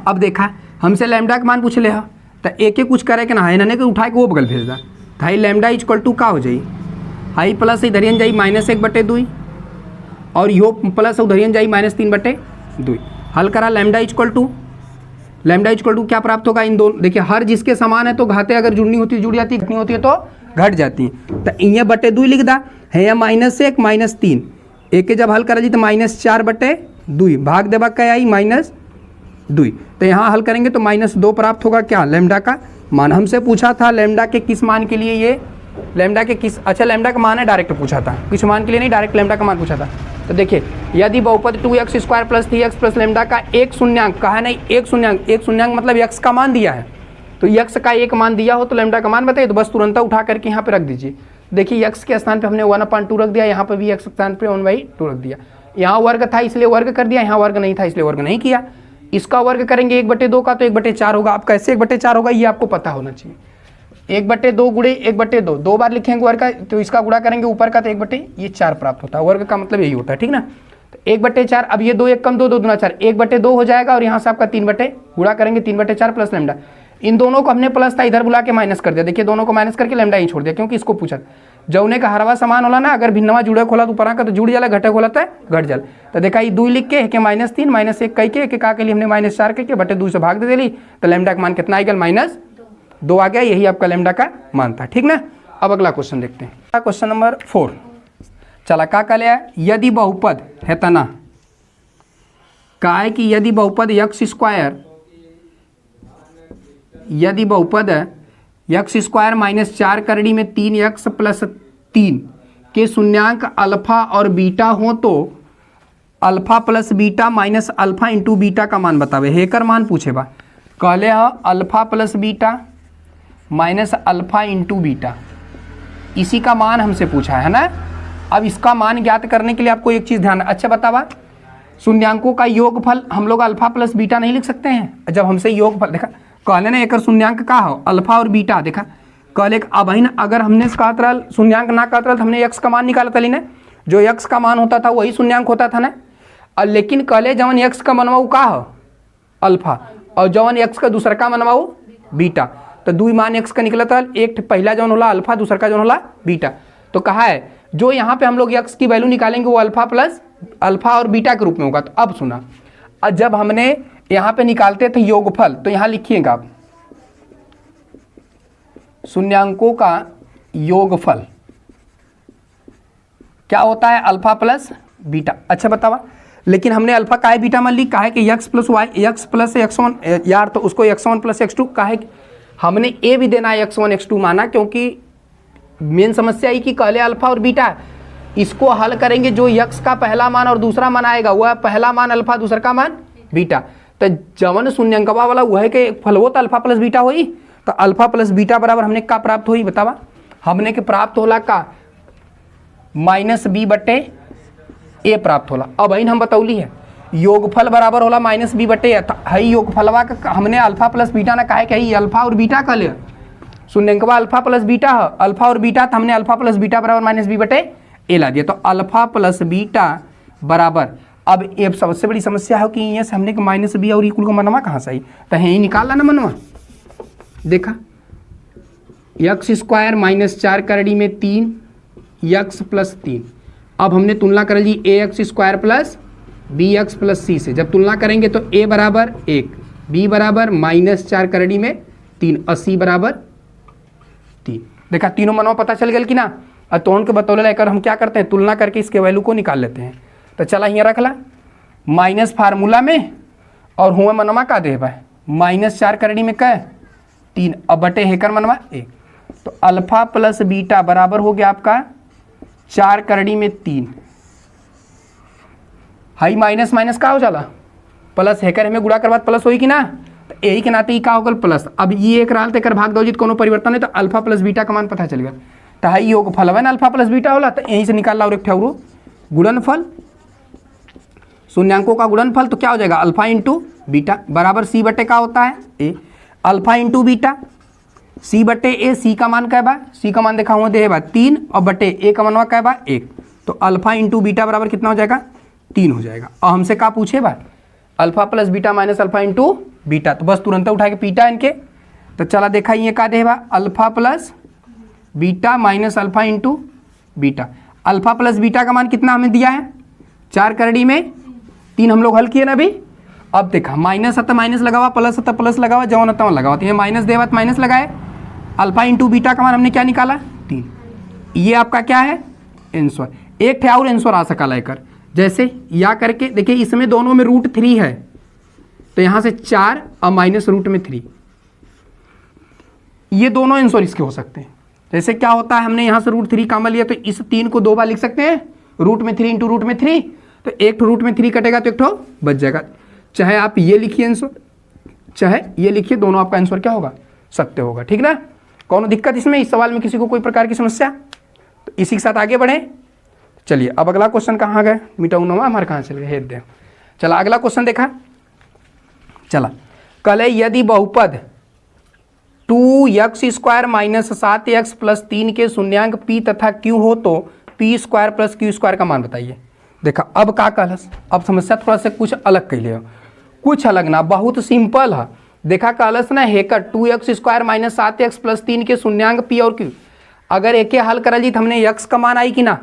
अब देखा हमसे लैम्डा का मान पूछ ले तो एक कुछ करे कि ना है ना कि उठा के वो बगल भेज दा, हाई लैम्डा इक्वल टू का हो जाई, हाई प्लस इधरियन जाई -1/2 और यो प्लस उधरियन जाई -3/2। हल करा लैम्डा इक्वल टू क्या प्राप्त होगा इन दोनों। देखिए हर जिसके समान है तो घाते अगर जुड़नी होती है जुड़ जाती है, घटनी होती है तो घट जाती है। तो इं 2 लिख दा है या -1 -3, एक के जब हल करा जी तो -4/2 भाग देबा क्या आई -2। तो यहाँ हल करेंगे तो -2 प्राप्त होगा क्या लैम्डा का मान। हमसे पूछा था लैम्डा के किस मान के लिए, ये लैम्डा के किस, अच्छा लैम्डा का मान है डायरेक्ट पूछा था, किस मान के लिए नहीं, डायरेक्ट लैम्डा का मान पूछा था। तो देखिए यदि बहुपद 2x² + 3x + लैम्डा का एक शून्यांक कहा नहीं, एक शून्यांक मतलब x का मान दिया है, तो x का एक मान दिया हो तो लैम्डा का मान बताइए। तो बस तुरंत उठा करके यहाँ पे रख दीजिए। देखिए x के स्थान पे हमने 1/2 रख दिया, यहाँ पे भी x के स्थान पे 1/2 रख दिया। यहाँ वर्ग था इसलिए वर्ग कर दिया, यहाँ वर्ग नहीं था इसलिए वर्ग नहीं किया। इसका वर्ग करेंगे 1/2 का तो 1/4 होगा। अब कैसे 1/4 होगा ये आपको पता होना चाहिए। 1/2 गुणे 1/2 दो बार लिखेंगे वर्ग का, तो इसका गुणा करेंगे ऊपर का तो 1/4 प्राप्त होता है। वर्ग का मतलब यही होता है, ठीक ना। तो 1/4, अब ये 2 1 कम 2 2 दूना 4, 1/2 हो जाएगा और यहाँ से आपका 3 गुणा करेंगे 3/4 प्लस लैम्डा। इन दोनों को हमने प्लस था इधर बुला के माइनस कर दिया। देखिए दोनों को माइनस करके लैम्डा ही छोड़ दिया, क्योंकि इसको पूछा जौने का हरवा समान होला ना, अगर भिन्नवा जुड़े खोला तो ऊपर का तो जुड़ जाला, घटे खोला तो घट जाला। तो देखा ये 2 लिख के -3 -1 कह के का के लिए हमने -4 कह के 2 से भाग दे दिली, तो लैम्डा का मान कितना आ गया -2 आ गया। यही आपका लैम्डा का मान था, ठीक ना। अब अगला क्वेश्चन देखते हैं, क्वेश्चन नंबर 4। चला का लिया, यदि बहुपद है तना का है कि यदि बहुपद x², यदि बहुपद x² -4 करड़ी में 3x + 3 के शून्यांक अल्फा और बीटा हो तो alpha plus beta minus alpha into beta का मान बतावे। हेकर मान पूछे बा, कहले alpha plus beta minus alpha into beta, इसी का मान हमसे पूछा है ना। अब इसका मान ज्ञात करने के लिए आपको एक चीज़ ध्यान, अच्छा बतावा शून्यांकों का योगफल हम लोग अल्फा प्लस बीटा नहीं लिख सकते हैं। जब हमसे योगफल देखा कहले ना एक शून्यांक का हो अल्फा और बीटा, देखा कहले अब ही ना, अगर हमने कहत रहा शून्यांक ना कहत रहा तो हमने x का मान निकाला था ना, जो x का मान होता था वही शून्यांक होता था ना। और लेकिन कहले जवन x का मनवाऊ का हो अल्फा और जवन x का दूसरा का मनवाऊ बीटा, तो 2 मान x का निकला था, एक पहला जवन होला अल्फा दूसरा का जवन होला बीटा। तो कहा है जो यहाँ पे हम लोग x की वैल्यू निकालेंगे वो अल्फा और बीटा के रूप में होगा। तो अब सुना, जब हमने यहाँ पे निकालते थे योगफल तो यहाँ लिखिएगा आप शून्यांकों का योगफल क्या होता है अल्फा प्लस बीटा। अच्छा बतावा, लेकिन हमने अल्फा का है बीटा मान ली, कहा है कि x + y x + x1 यार, तो उसको x1 + x2 कहा है हमने ए भी देना है x1 x2 माना, क्योंकि मेन समस्या है कि कहले अल्फा और बीटा, इसको हल करेंगे जो x का पहला मान और दूसरा मान आएगा वह पहला मान अल्फा दूसरा का मान बीटा। तो जवन शून्यंकवा वाला वह है कि फलवो तो अल्फा प्लस बीटा होई, तो अल्फा प्लस बीटा बराबर हमने का प्राप्त होई बतावा, हमने के प्राप्त होला का -b/a प्राप्त होला। अब इन हम बतौली है योगफल बराबर होला -b/a, हई योगफलवा का हमने अल्फा प्लस बीटा ना काहे कि अल्फा और बीटा का ले शून्यंकवा अल्फा प्लस बीटा है, अल्फा और बीटा तो हमने अल्फा प्लस बीटा बराबर -b/a ला दिया। तो अल्फा प्लस बीटा बराबर, अब ये सबसे बड़ी समस्या है कि यहाँ से हमने -b और इक्वल का मनवा कहाँ से आई, तो यही निकाल ला ना मनवा। देखा x² -4 करड़ी में 3 x + 3। अब हमने तुलना कर ली ax² plus bx plus c से, जब तुलना करेंगे तो a बराबर 1, b बराबर -4 करड़ी में 3 और c बराबर 3। देखा तीनों मनवा पता चल गया कि ना। और तोड़ के बतौले लेकर हम क्या करते हैं, तुलना करके इसके वैल्यू को निकाल लेते हैं। तो चला यहाँ रख ला माइनस फार्मूला में और हुए मनवा का दे भाई -4 करड़ी में क्या 3 अब बटे हेकर मनवा 1। तो अल्फा प्लस बीटा बराबर हो गया आपका 4 करड़ी में 3, हाई माइनस माइनस का हो जाला प्लस हेकर में गुणा कर बाद प्लस होई कि ना, तो यही के नाते ही का होगल प्लस। अब ये एक राल तेकर भाग दो जित कोनो परिवर्तन है तो अल्फा प्लस बीटा का मान पता चल गया। तो हाई योग फल है ना अल्फा प्लस बीटा होला, तो यहीं से निकाल ला और एक ठहरो गुणनफल शून्यांकों का गुणनफल, तो क्या हो जाएगा अल्फा इंटू बीटा बराबर c बटे का होता है a, alpha into beta c बटे a, c का मान क्या बा, c का मान देखा हुआ दे बा 3 और बटे a का मनवा क्या बा 1। तो अल्फा इंटू बीटा बराबर कितना हो जाएगा 3 हो जाएगा। और हमसे क्या पूछे बा alpha plus beta minus alpha into beta, तो बस तुरंत उठा के पीटा इनके। तो चला देखा ये का दे बा alpha plus beta minus alpha into beta. Alpha plus beta का मान कितना हमें दिया है 4 करड़ी में 3 हम लोग हल किए ना अभी। अब देखा माइनस है माइनस लगावा, प्लस है प्लस लगावा, जवन है लगावा, तो ये माइनस देवा तो माइनस लगाए। अल्फा इंटू बीटा का मान हमने क्या निकाला 3। ये आपका क्या है आंसर। एक थे और आंसर आ सका लेकर, जैसे या करके देखिए इसमें दोनों में √3 है, तो यहाँ से 4 और माइनस √3, ये दोनों आंसर इसके हो सकते हैं। जैसे क्या होता है हमने यहाँ से √3 कॉमन लिया, तो इस 3 को 2 बार लिख सकते हैं √3 इंटू √3, तो एक √3 कटेगा तो एक ठो बच जाएगा। चाहे आप ये लिखिए आंसर चाहे ये लिखिए, दोनों आपका आंसर क्या होगा सत्य होगा। ठीक ना, कौन दिक्कत इसमें, इस सवाल में किसी को कोई प्रकार की समस्या, तो इसी के साथ आगे बढ़े। चलिए अब अगला क्वेश्चन कहाँ गए, मिटाऊ नवा हमारे कहाँ चल गए हेद दे। चला अगला क्वेश्चन देखा, चला कल यदि बहुपद 2x² - 7x + 3 के शून्यांक p तथा q हो तो p² + q² का मान बताइए। देखा अब का कहलस, अब समस्या थोड़ा सा कुछ अलग कह लियो, कुछ अलग ना बहुत सिंपल है। देखा कहलस ना हेकर 2x² - 7x + 3 के शून्यांक p और q, अगर एके हल करल जी तो हमने x का मान आई कि ना।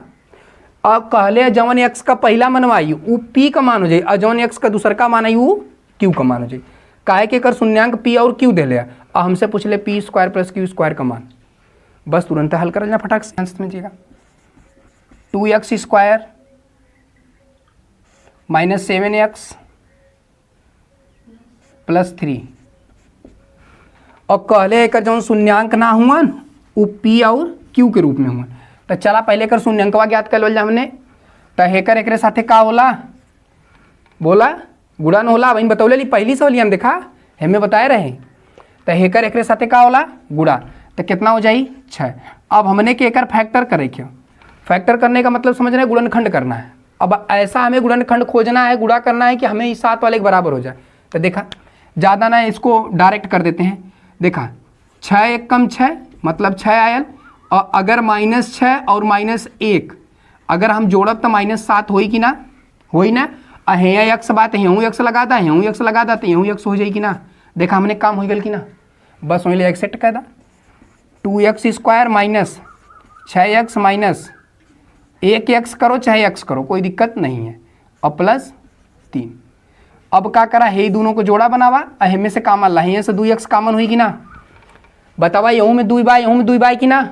अब कहले जवन x का पहला मनवा आई वो p का मान हो जाए, और जवन x का दूसर का मान आई वो q का मान हो जाए। काहे के कर शून्यांक p और q दे ले, और हमसे पूछ ले p² + q² का मान, बस तुरंत हल कर फटाक से आंसर समझिएगा। 2x² - 7x + 3, और कहले एक जौन शून्यांक ना हुआ वो p और q के रूप में हुआ। तो चला पहले कर शून्यांकवा ज्ञात कर लो हमने, तो हेकर एकरे साथे का होला बोला गुणन होला, वही बतौले ली पहली से होली हम देखा हमें बताए रहे। तो हेकर एकरे साथे का होला गुणा, तो कितना हो जाई 6। अब हमने के एकर फैक्टर करे क्यों, फैक्टर करने का मतलब समझ रहे हैं गुणनखंड करना है। अब ऐसा हमें गुणनखंड खोजना है, गुणा करना है कि हमें इस 7 वाले के बराबर हो जाए। तो देखा ज़्यादा ना इसको डायरेक्ट कर देते हैं। देखा 6 1 कम 6 मतलब 6 आयल, और अगर -6 और -1 अगर हम जोड़ब तो -7 होई कि ना, होई ना। हें x बात हें x लगा दा, हें x लगा दा, तो हें x हो जाए कि ना। देखा हमने काम हो गया कि ना, बस वही ले एक्सेप्ट कर दा। 2x² - 6x - 1x करो चाहे x करो कोई दिक्कत नहीं है, और प्लस 3। अब क्या करा हे दोनों को जोड़ा बनावा, अहे में से कामन ला, यहाँ से 2x कामन हुई कि ना। बतावा यहूँ में 2 बाई यहूँ में 2 बाई कि ना,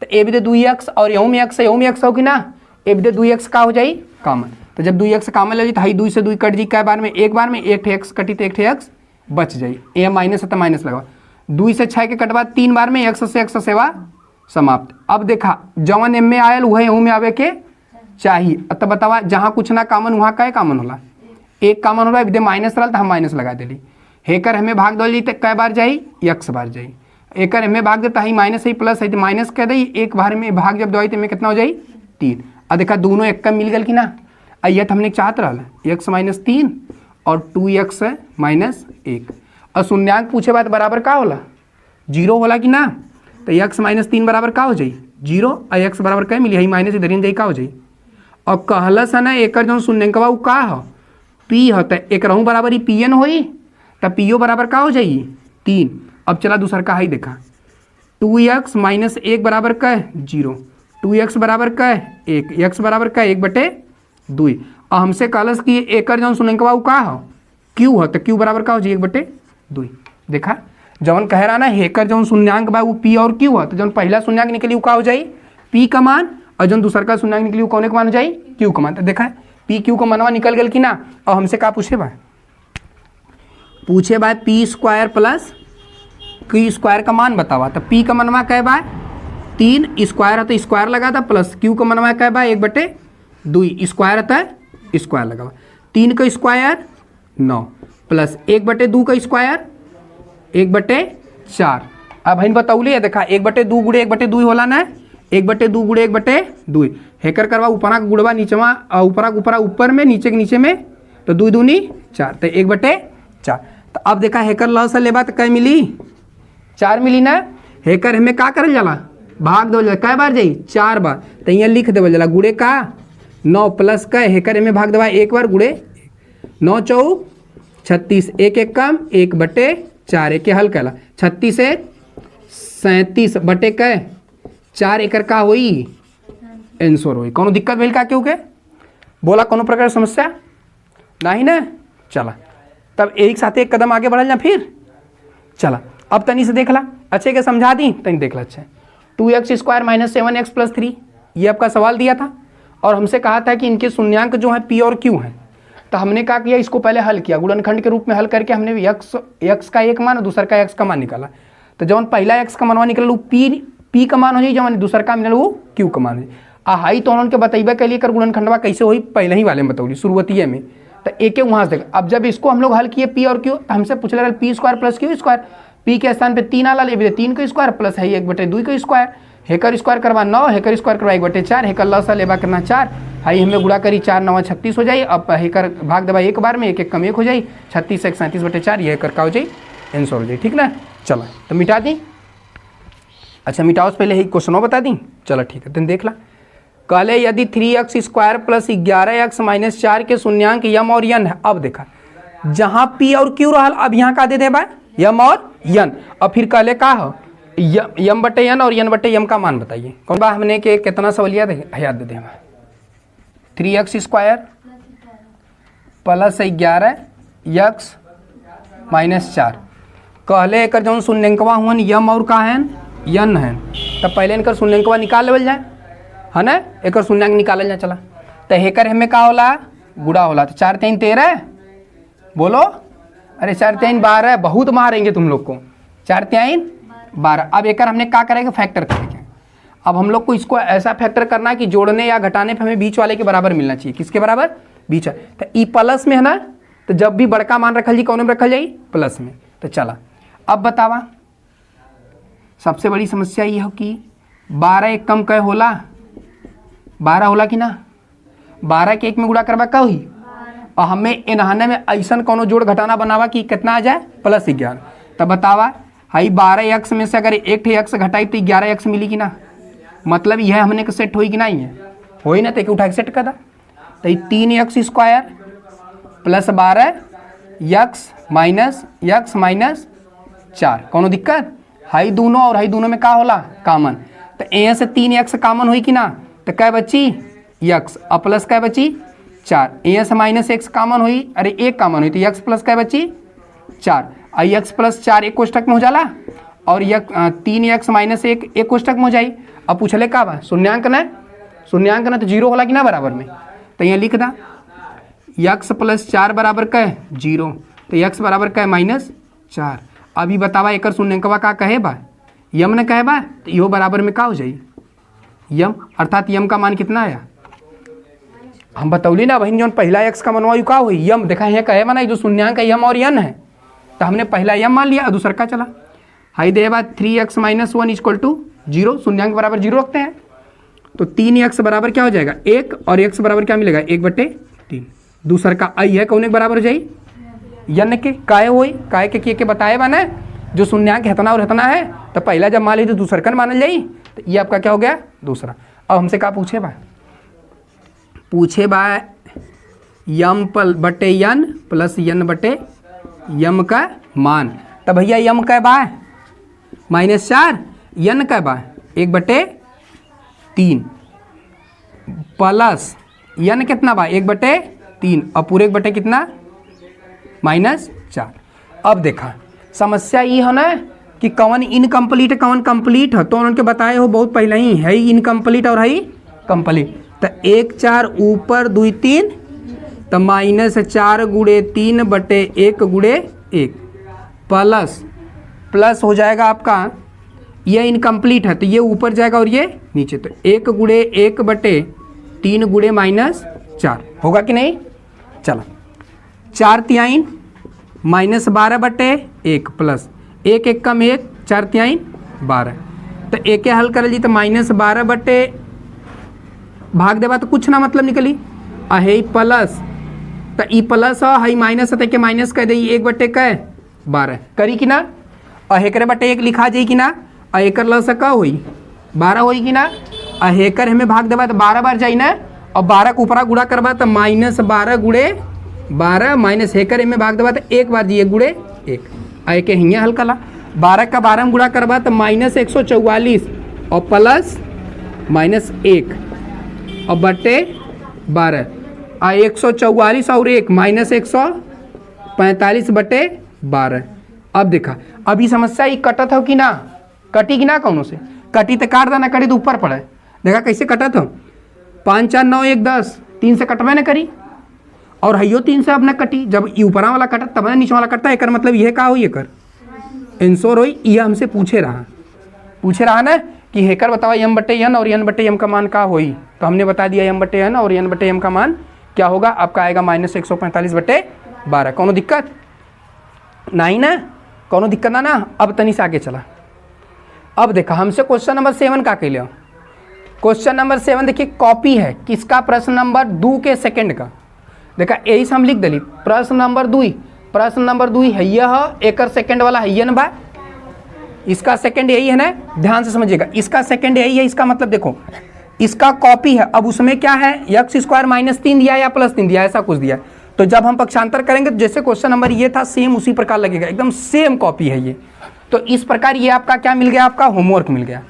तो ए भी दे 2x और यहूँ में x हो कि ना, ए भी दे 2x का हो जाए कामन। तो जब 2x कामन ले तो हाई 2 से 2 कट जी, कै बार में एक बार में एक x कटी तो एक x बच जाए, ए माइनस है तो माइनस लगा। 2 से 6 के कटवा 3 बार में x से x सेवा समाप्त। अब देखा जवन एम में आयल वह एहू में आवे के चाहिए। तब बतावा जहाँ कुछ ना कामन वहाँ का कामन होला, एक कामन होला, विदे माइनस रहा तो हम माइनस लगा दिली। हेकर हमें भाग दल तो कै बार जाई, x बार जाई। एकर हमें भाग देता ही माइनस है प्लस है तो माइनस कह दी, एक बार में भाग जब दवाई तो हमें कितना हो जाई 3। अब देखा दोनों एक का मिल गल कि ना, यह हमने चाहत रहा x माइनस 3 और 2x माइनस 1। और शून्यांक पूछे बात बराबर का होला 0 होला कि ना, तो x माइनस 3 बराबर का हो जाई 0 और x बराबर क्या मिली है माइनस इधर जाई का हो जाई। और कहलस है ना एक जो शून्यंकवा वो का हो p हो, तो एक रहूँ बराबर ही pn होई, तो पीओ बराबर का हो जाई 3। अब चला दूसरा का ही देखा 2x माइनस 1 बराबर का 0, 2x बराबर का 1, x बराबर का 1/2। और हमसे कहलस कि एकर जौन शून्यंकवा वो का हो q हो, तो q बराबर का हो जाए 1/2। देखा जौन कह रहा ना हेकर जौन शून्यांक बा वो p और q हो, तो जौन पहला शून्यांक निकली वो का हो जाई p का मान, और जौन दूसरा का शून्यांक निकली वो कौन का मान हो जाई q का मान। तो देखा p q का मनवा निकल गल कि ना। और हमसे का पूछे बा p square plus q square का मान बतावा। तो p का मनवा कह बा 3, स्क्वायर है तो स्क्वायर लगा था, प्लस q का मनवा कह बा 1/2, स्क्वायर है तो स्क्वायर लगा। 3 का स्क्वायर 9 प्लस 1/2 का स्क्वायर 1/4। अब हम बतौले देखा 1/2 गुड़े 1/2 होला ना, 1/2 गुड़े 1/2 हेकर करवा ऊपरा का गुड़वा नीचवा ऊपरा ऊपरा ऊपर में नीचे के नीचे में, तो 2 दूनी 4 तो 1/4। तो अब देखा हेकर लॉ से लेबा तो कै मिली 4 मिली ना। हेकर हमें का करल जाला भाग दो जाला कै बार जाई 4 बार, तो यहाँ लिख देवल जाला गुड़े का 9 प्लस का हेकर हमें भाग देवा 1 बार गुड़े 9 चौक 36, 1 1 कम 1/4 एक हल कहला 36 से 37 बटे कै 4 एकर का होई आंसर होई। कोनो दिक्कत भेल का क्यों के बोला कोनो प्रकार समस्या नहीं ना। चला तब एक साथ एक कदम आगे बढ़ल जा फिर चला। अब तनी से देखला अच्छे के समझा दी तनी देखला अच्छा 2x square minus 7x plus 3 ये आपका सवाल दिया था और हमसे कहा था कि इनके शून्यांक जो है p और q हैं। तो हमने क्या किया इसको पहले हल किया गुणनखंड के रूप में हल करके हमने x का एक मान और दूसरा का x का मान निकाला। तो जब पहला x का मनवा निकल वो p का मान हो जाए, जब दूसरा का मिलल वो q का मान हो जाए। हाई तो उन्होंने बतेबे के लिए कर गुणनखंडवा कैसे होई पहले ही वाले में बतौली शुरुआती में। तो एक वहाँ से अब जब इसको हम लोग हल किए p और q तो हमसे पूछ रहा p square plus q square, p के स्थान पे 3 आला ले 3 का स्क्वायर प्लस है 1/2 का स्क्वायर, हेकर स्क्वायर करवा 9, हेकर स्क्वायर करवा 1/4, हेकर लॉस लेबा करना 4, हाई हमें गुणा करी 4 9 36 हो जाए। अब हेकर भाग दबा एक बार में 1 1 कम 1 हो जाए 36 1 37/4 ये हेकर का हो जाए आंसर हो जाए। ठीक ना चलो तो मिटा दी। अच्छा मिटाओ से पहले ही क्वेश्चनों बता दी। चलो ठीक है तुम देख ला। कहले यदि 3x square plus 11x minus 4 के शून्यांक यम और यन है। अब देखा जहाँ p और q रहल अब यहाँ का दे दे बा यम और यन। अब फिर कहले का हो यम बटे यन और यन बटे यम का मान बताइए कौन बा। हमने के कितना सवालिया याद दे दे हमें 3x square plus 11x minus 4 कहले एक जो शून्यंकवा हुआ यम और का है यन है। तब पहले इनकर शून्यंकवा निकाल लेवल जाए है ना, एक शून्यंक निकालल जाए। चला तो हेकर हमें का होला गुड़ा होला। तो 4 3 13 बोलो, अरे 4 3 12 बहुत मारेंगे तुम लोग को 4 3 12। अब एक हमने क्या करेंगे फैक्टर करेंगे। अब हम लोग को इसको ऐसा फैक्टर करना है कि जोड़ने या घटाने पे हमें बीच वाले के बराबर मिलना चाहिए। किसके बराबर बीच वाले। तो ई प्लस में है ना, तो जब भी बड़का मान रखल जी कौन में रखल जाए प्लस में। तो चला अब बतावा सबसे बड़ी समस्या ये हो कि 12 एक कम कै होला 12 होला कि ना। 12 के 1 में गुणा करवा क्या हुई और हमें इन्हाने में ऐसा कोनो जोड़ घटाना बनावा कि कितना आ जाए प्लस 11। तब बतावा हाई 12x में से अगर 1 x घटाई तो 11x मिली कि ना। मतलब यह हमने सेट होई कि नहीं है होई ना, तो एक उठा के सेट कर दा। तो 3x square plus 12x minus 4 कोनो दिक्कत हाई दोनों और हाई दोनों में का होला कॉमन। तो यहाँ से 3x कॉमन हुई कि ना, तो क्या बची x और प्लस क्या बची 4। यहाँ से माइनस x कॉमन हुई, अरे 1 कॉमन हुई तो x प्लस क्या बची 4 और x प्लस 4 एक कोष्टक में हो जाला और 3x माइनस 1 एक कोष्टक में हो जाए। अब पूछले का बा शून्यांक ना तो 0 होला कि ना बराबर में। तो यहाँ लिख दा x प्लस 4 बराबर का 0, तो x बराबर का -4। अभी बतावा एकर शून्यंकवा का कहे बा, यम ने कहे बा, तो इहो बराबर में का हो जाई यम, अर्थात यम का मान कितना आया, हम बतौली ना बहन, जो पहला एक्स का मनवा का हुई यम, देखा है कहे बना जो शून्यांक है यम और यन है, तो हमने पहला यम मान लिया और दूसरा का चला। हाई दे बाद 3x - 1 = 0, शून्यांक बराबर 0 रखते हैं, तो 3x बराबर क्या हो जाएगा 1 और x बराबर क्या मिलेगा 1/3। दूसरा का आई है कौन एक बराबर हो जाई यन के, काय होई काय के बताए बा ना, जो शून्यांक हेतना और हेतना है, तो पहला जब मान ली तो दूसरा कन मानल जाई, तो ये आपका क्या हो गया दूसरा। अब हमसे क्या पूछे बा यम बटे यन प्लस यन बटे यम का मान, तो भैया यम का बा -4, यन का बा 1/3 प्लस यन कितना बा 1/3 और पूरे 1 बटे कितना -4। अब देखा समस्या ये है ना कि कौन इनकम्प्लीट है कौन कंप्लीट है, तो उनके बताए हो बहुत पहले ही है इनकम्प्लीट और है कंप्लीट, तो 1 4 ऊपर 2 3, तो -4 × 3 बटे 1 × 1 प्लस हो जाएगा आपका, ये इनकम्प्लीट है तो ये ऊपर जाएगा और ये नीचे, तो 1 × 1 बटे 3 × -4 होगा कि नहीं। चलो 4 तिहाई -12 बटे 1 प्लस 1 1 कम 1 4 तिहाई 12, तो एक हल कर ली तो -12 बटे भाग देवा तो कुछ ना मतलब निकली है प्लस, तो ई प्लस है माइनस है, माइनस कह दे 1 बटे 12 करी कि ना, हेकर बटे 1 लिखा जाई कि ना, एकर लस का होई 12 होई कि ना, हेकर हमें भाग देवा तो 12 बार जाई ना, और 12 के ऊपरा गुणा करवा तो -12 × 12 माइनस हेकर हमें भाग देवा तो 1 बार जी 1 × 1 के हिंगे हल कला, 12 का 12 में गुणा करवा तो -144 और प्लस -1 और बटे 12 144 और 1 -145 बटे 12। अब देखा अभी समस्या ये कटत हो कि ना, कटी कि ना, कौनों से कटी तो काट देना, कटी तो ऊपर पड़े, देखा कैसे कटत हो 5 4 9 1 10, 3 से कटवे ना करी, और हयो 3 से अब ना कटी, जब ऊपरा वाला कटा तब ना नीचे वाला कटता है, मतलब यह का हुई एकर आंसर हुई। ये हमसे पूछे रहा ना कि हेकर बतावा यम बटे यन और यन बटे यम का मान का होई, तो हमने बता दिया यम बटे यन और यन बटे यम का मान क्या होगा आपका आएगा -145 बटे 12। कौनो दिक्कत नहीं ना, कौनो दिक्कत ना। अब तनी से आगे चला, अब देखा हमसे क्वेश्चन नंबर 7 का कहले, क्वेश्चन नंबर 7 देखिए कॉपी है किसका, प्रश्न नंबर 2 के सेकंड का, देखा यही से हम लिख दिली प्रश्न नंबर 2 है यह एकर सेकंड वाला है यन बा, इसका सेकंड यही है ना, ध्यान से समझिएगा, इसका सेकंड यही है, इसका मतलब देखो इसका कॉपी है। अब उसमें क्या है x² -3 दिया या +3 दिया, ऐसा कुछ दिया, तो जब हम पक्षांतर करेंगे तो जैसे क्वेश्चन नंबर ये था सेम उसी प्रकार लगेगा, एकदम सेम कॉपी है ये। तो इस प्रकार ये आपका क्या मिल गया, आपका होमवर्क मिल गया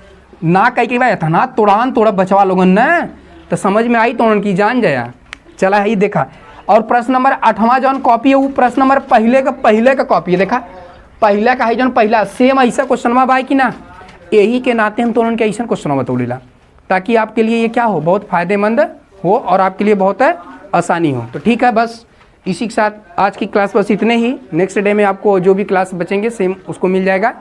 ना, कई के भाई था ना तोड़ा बचवा लोगन ना, तो समझ में आई तो उनकी जान जाया चला है, देखा। और प्रश्न नंबर 8वां जौन कॉपी है वो प्रश्न नंबर पहले का कॉपी है, देखा पहला का है जौन पहला सेम ऐसा क्वेश्चन बाई कि ना, यही के नाते हम तो उनके ऐसा क्वेश्चन बतौलीला, ताकि आपके लिए ये क्या हो बहुत फायदेमंद हो और आपके लिए बहुत आसानी हो। तो ठीक है, बस इसी के साथ आज की क्लास बस इतने ही, नेक्स्ट डे में आपको जो भी क्लास बचेंगे सेम उसको मिल जाएगा।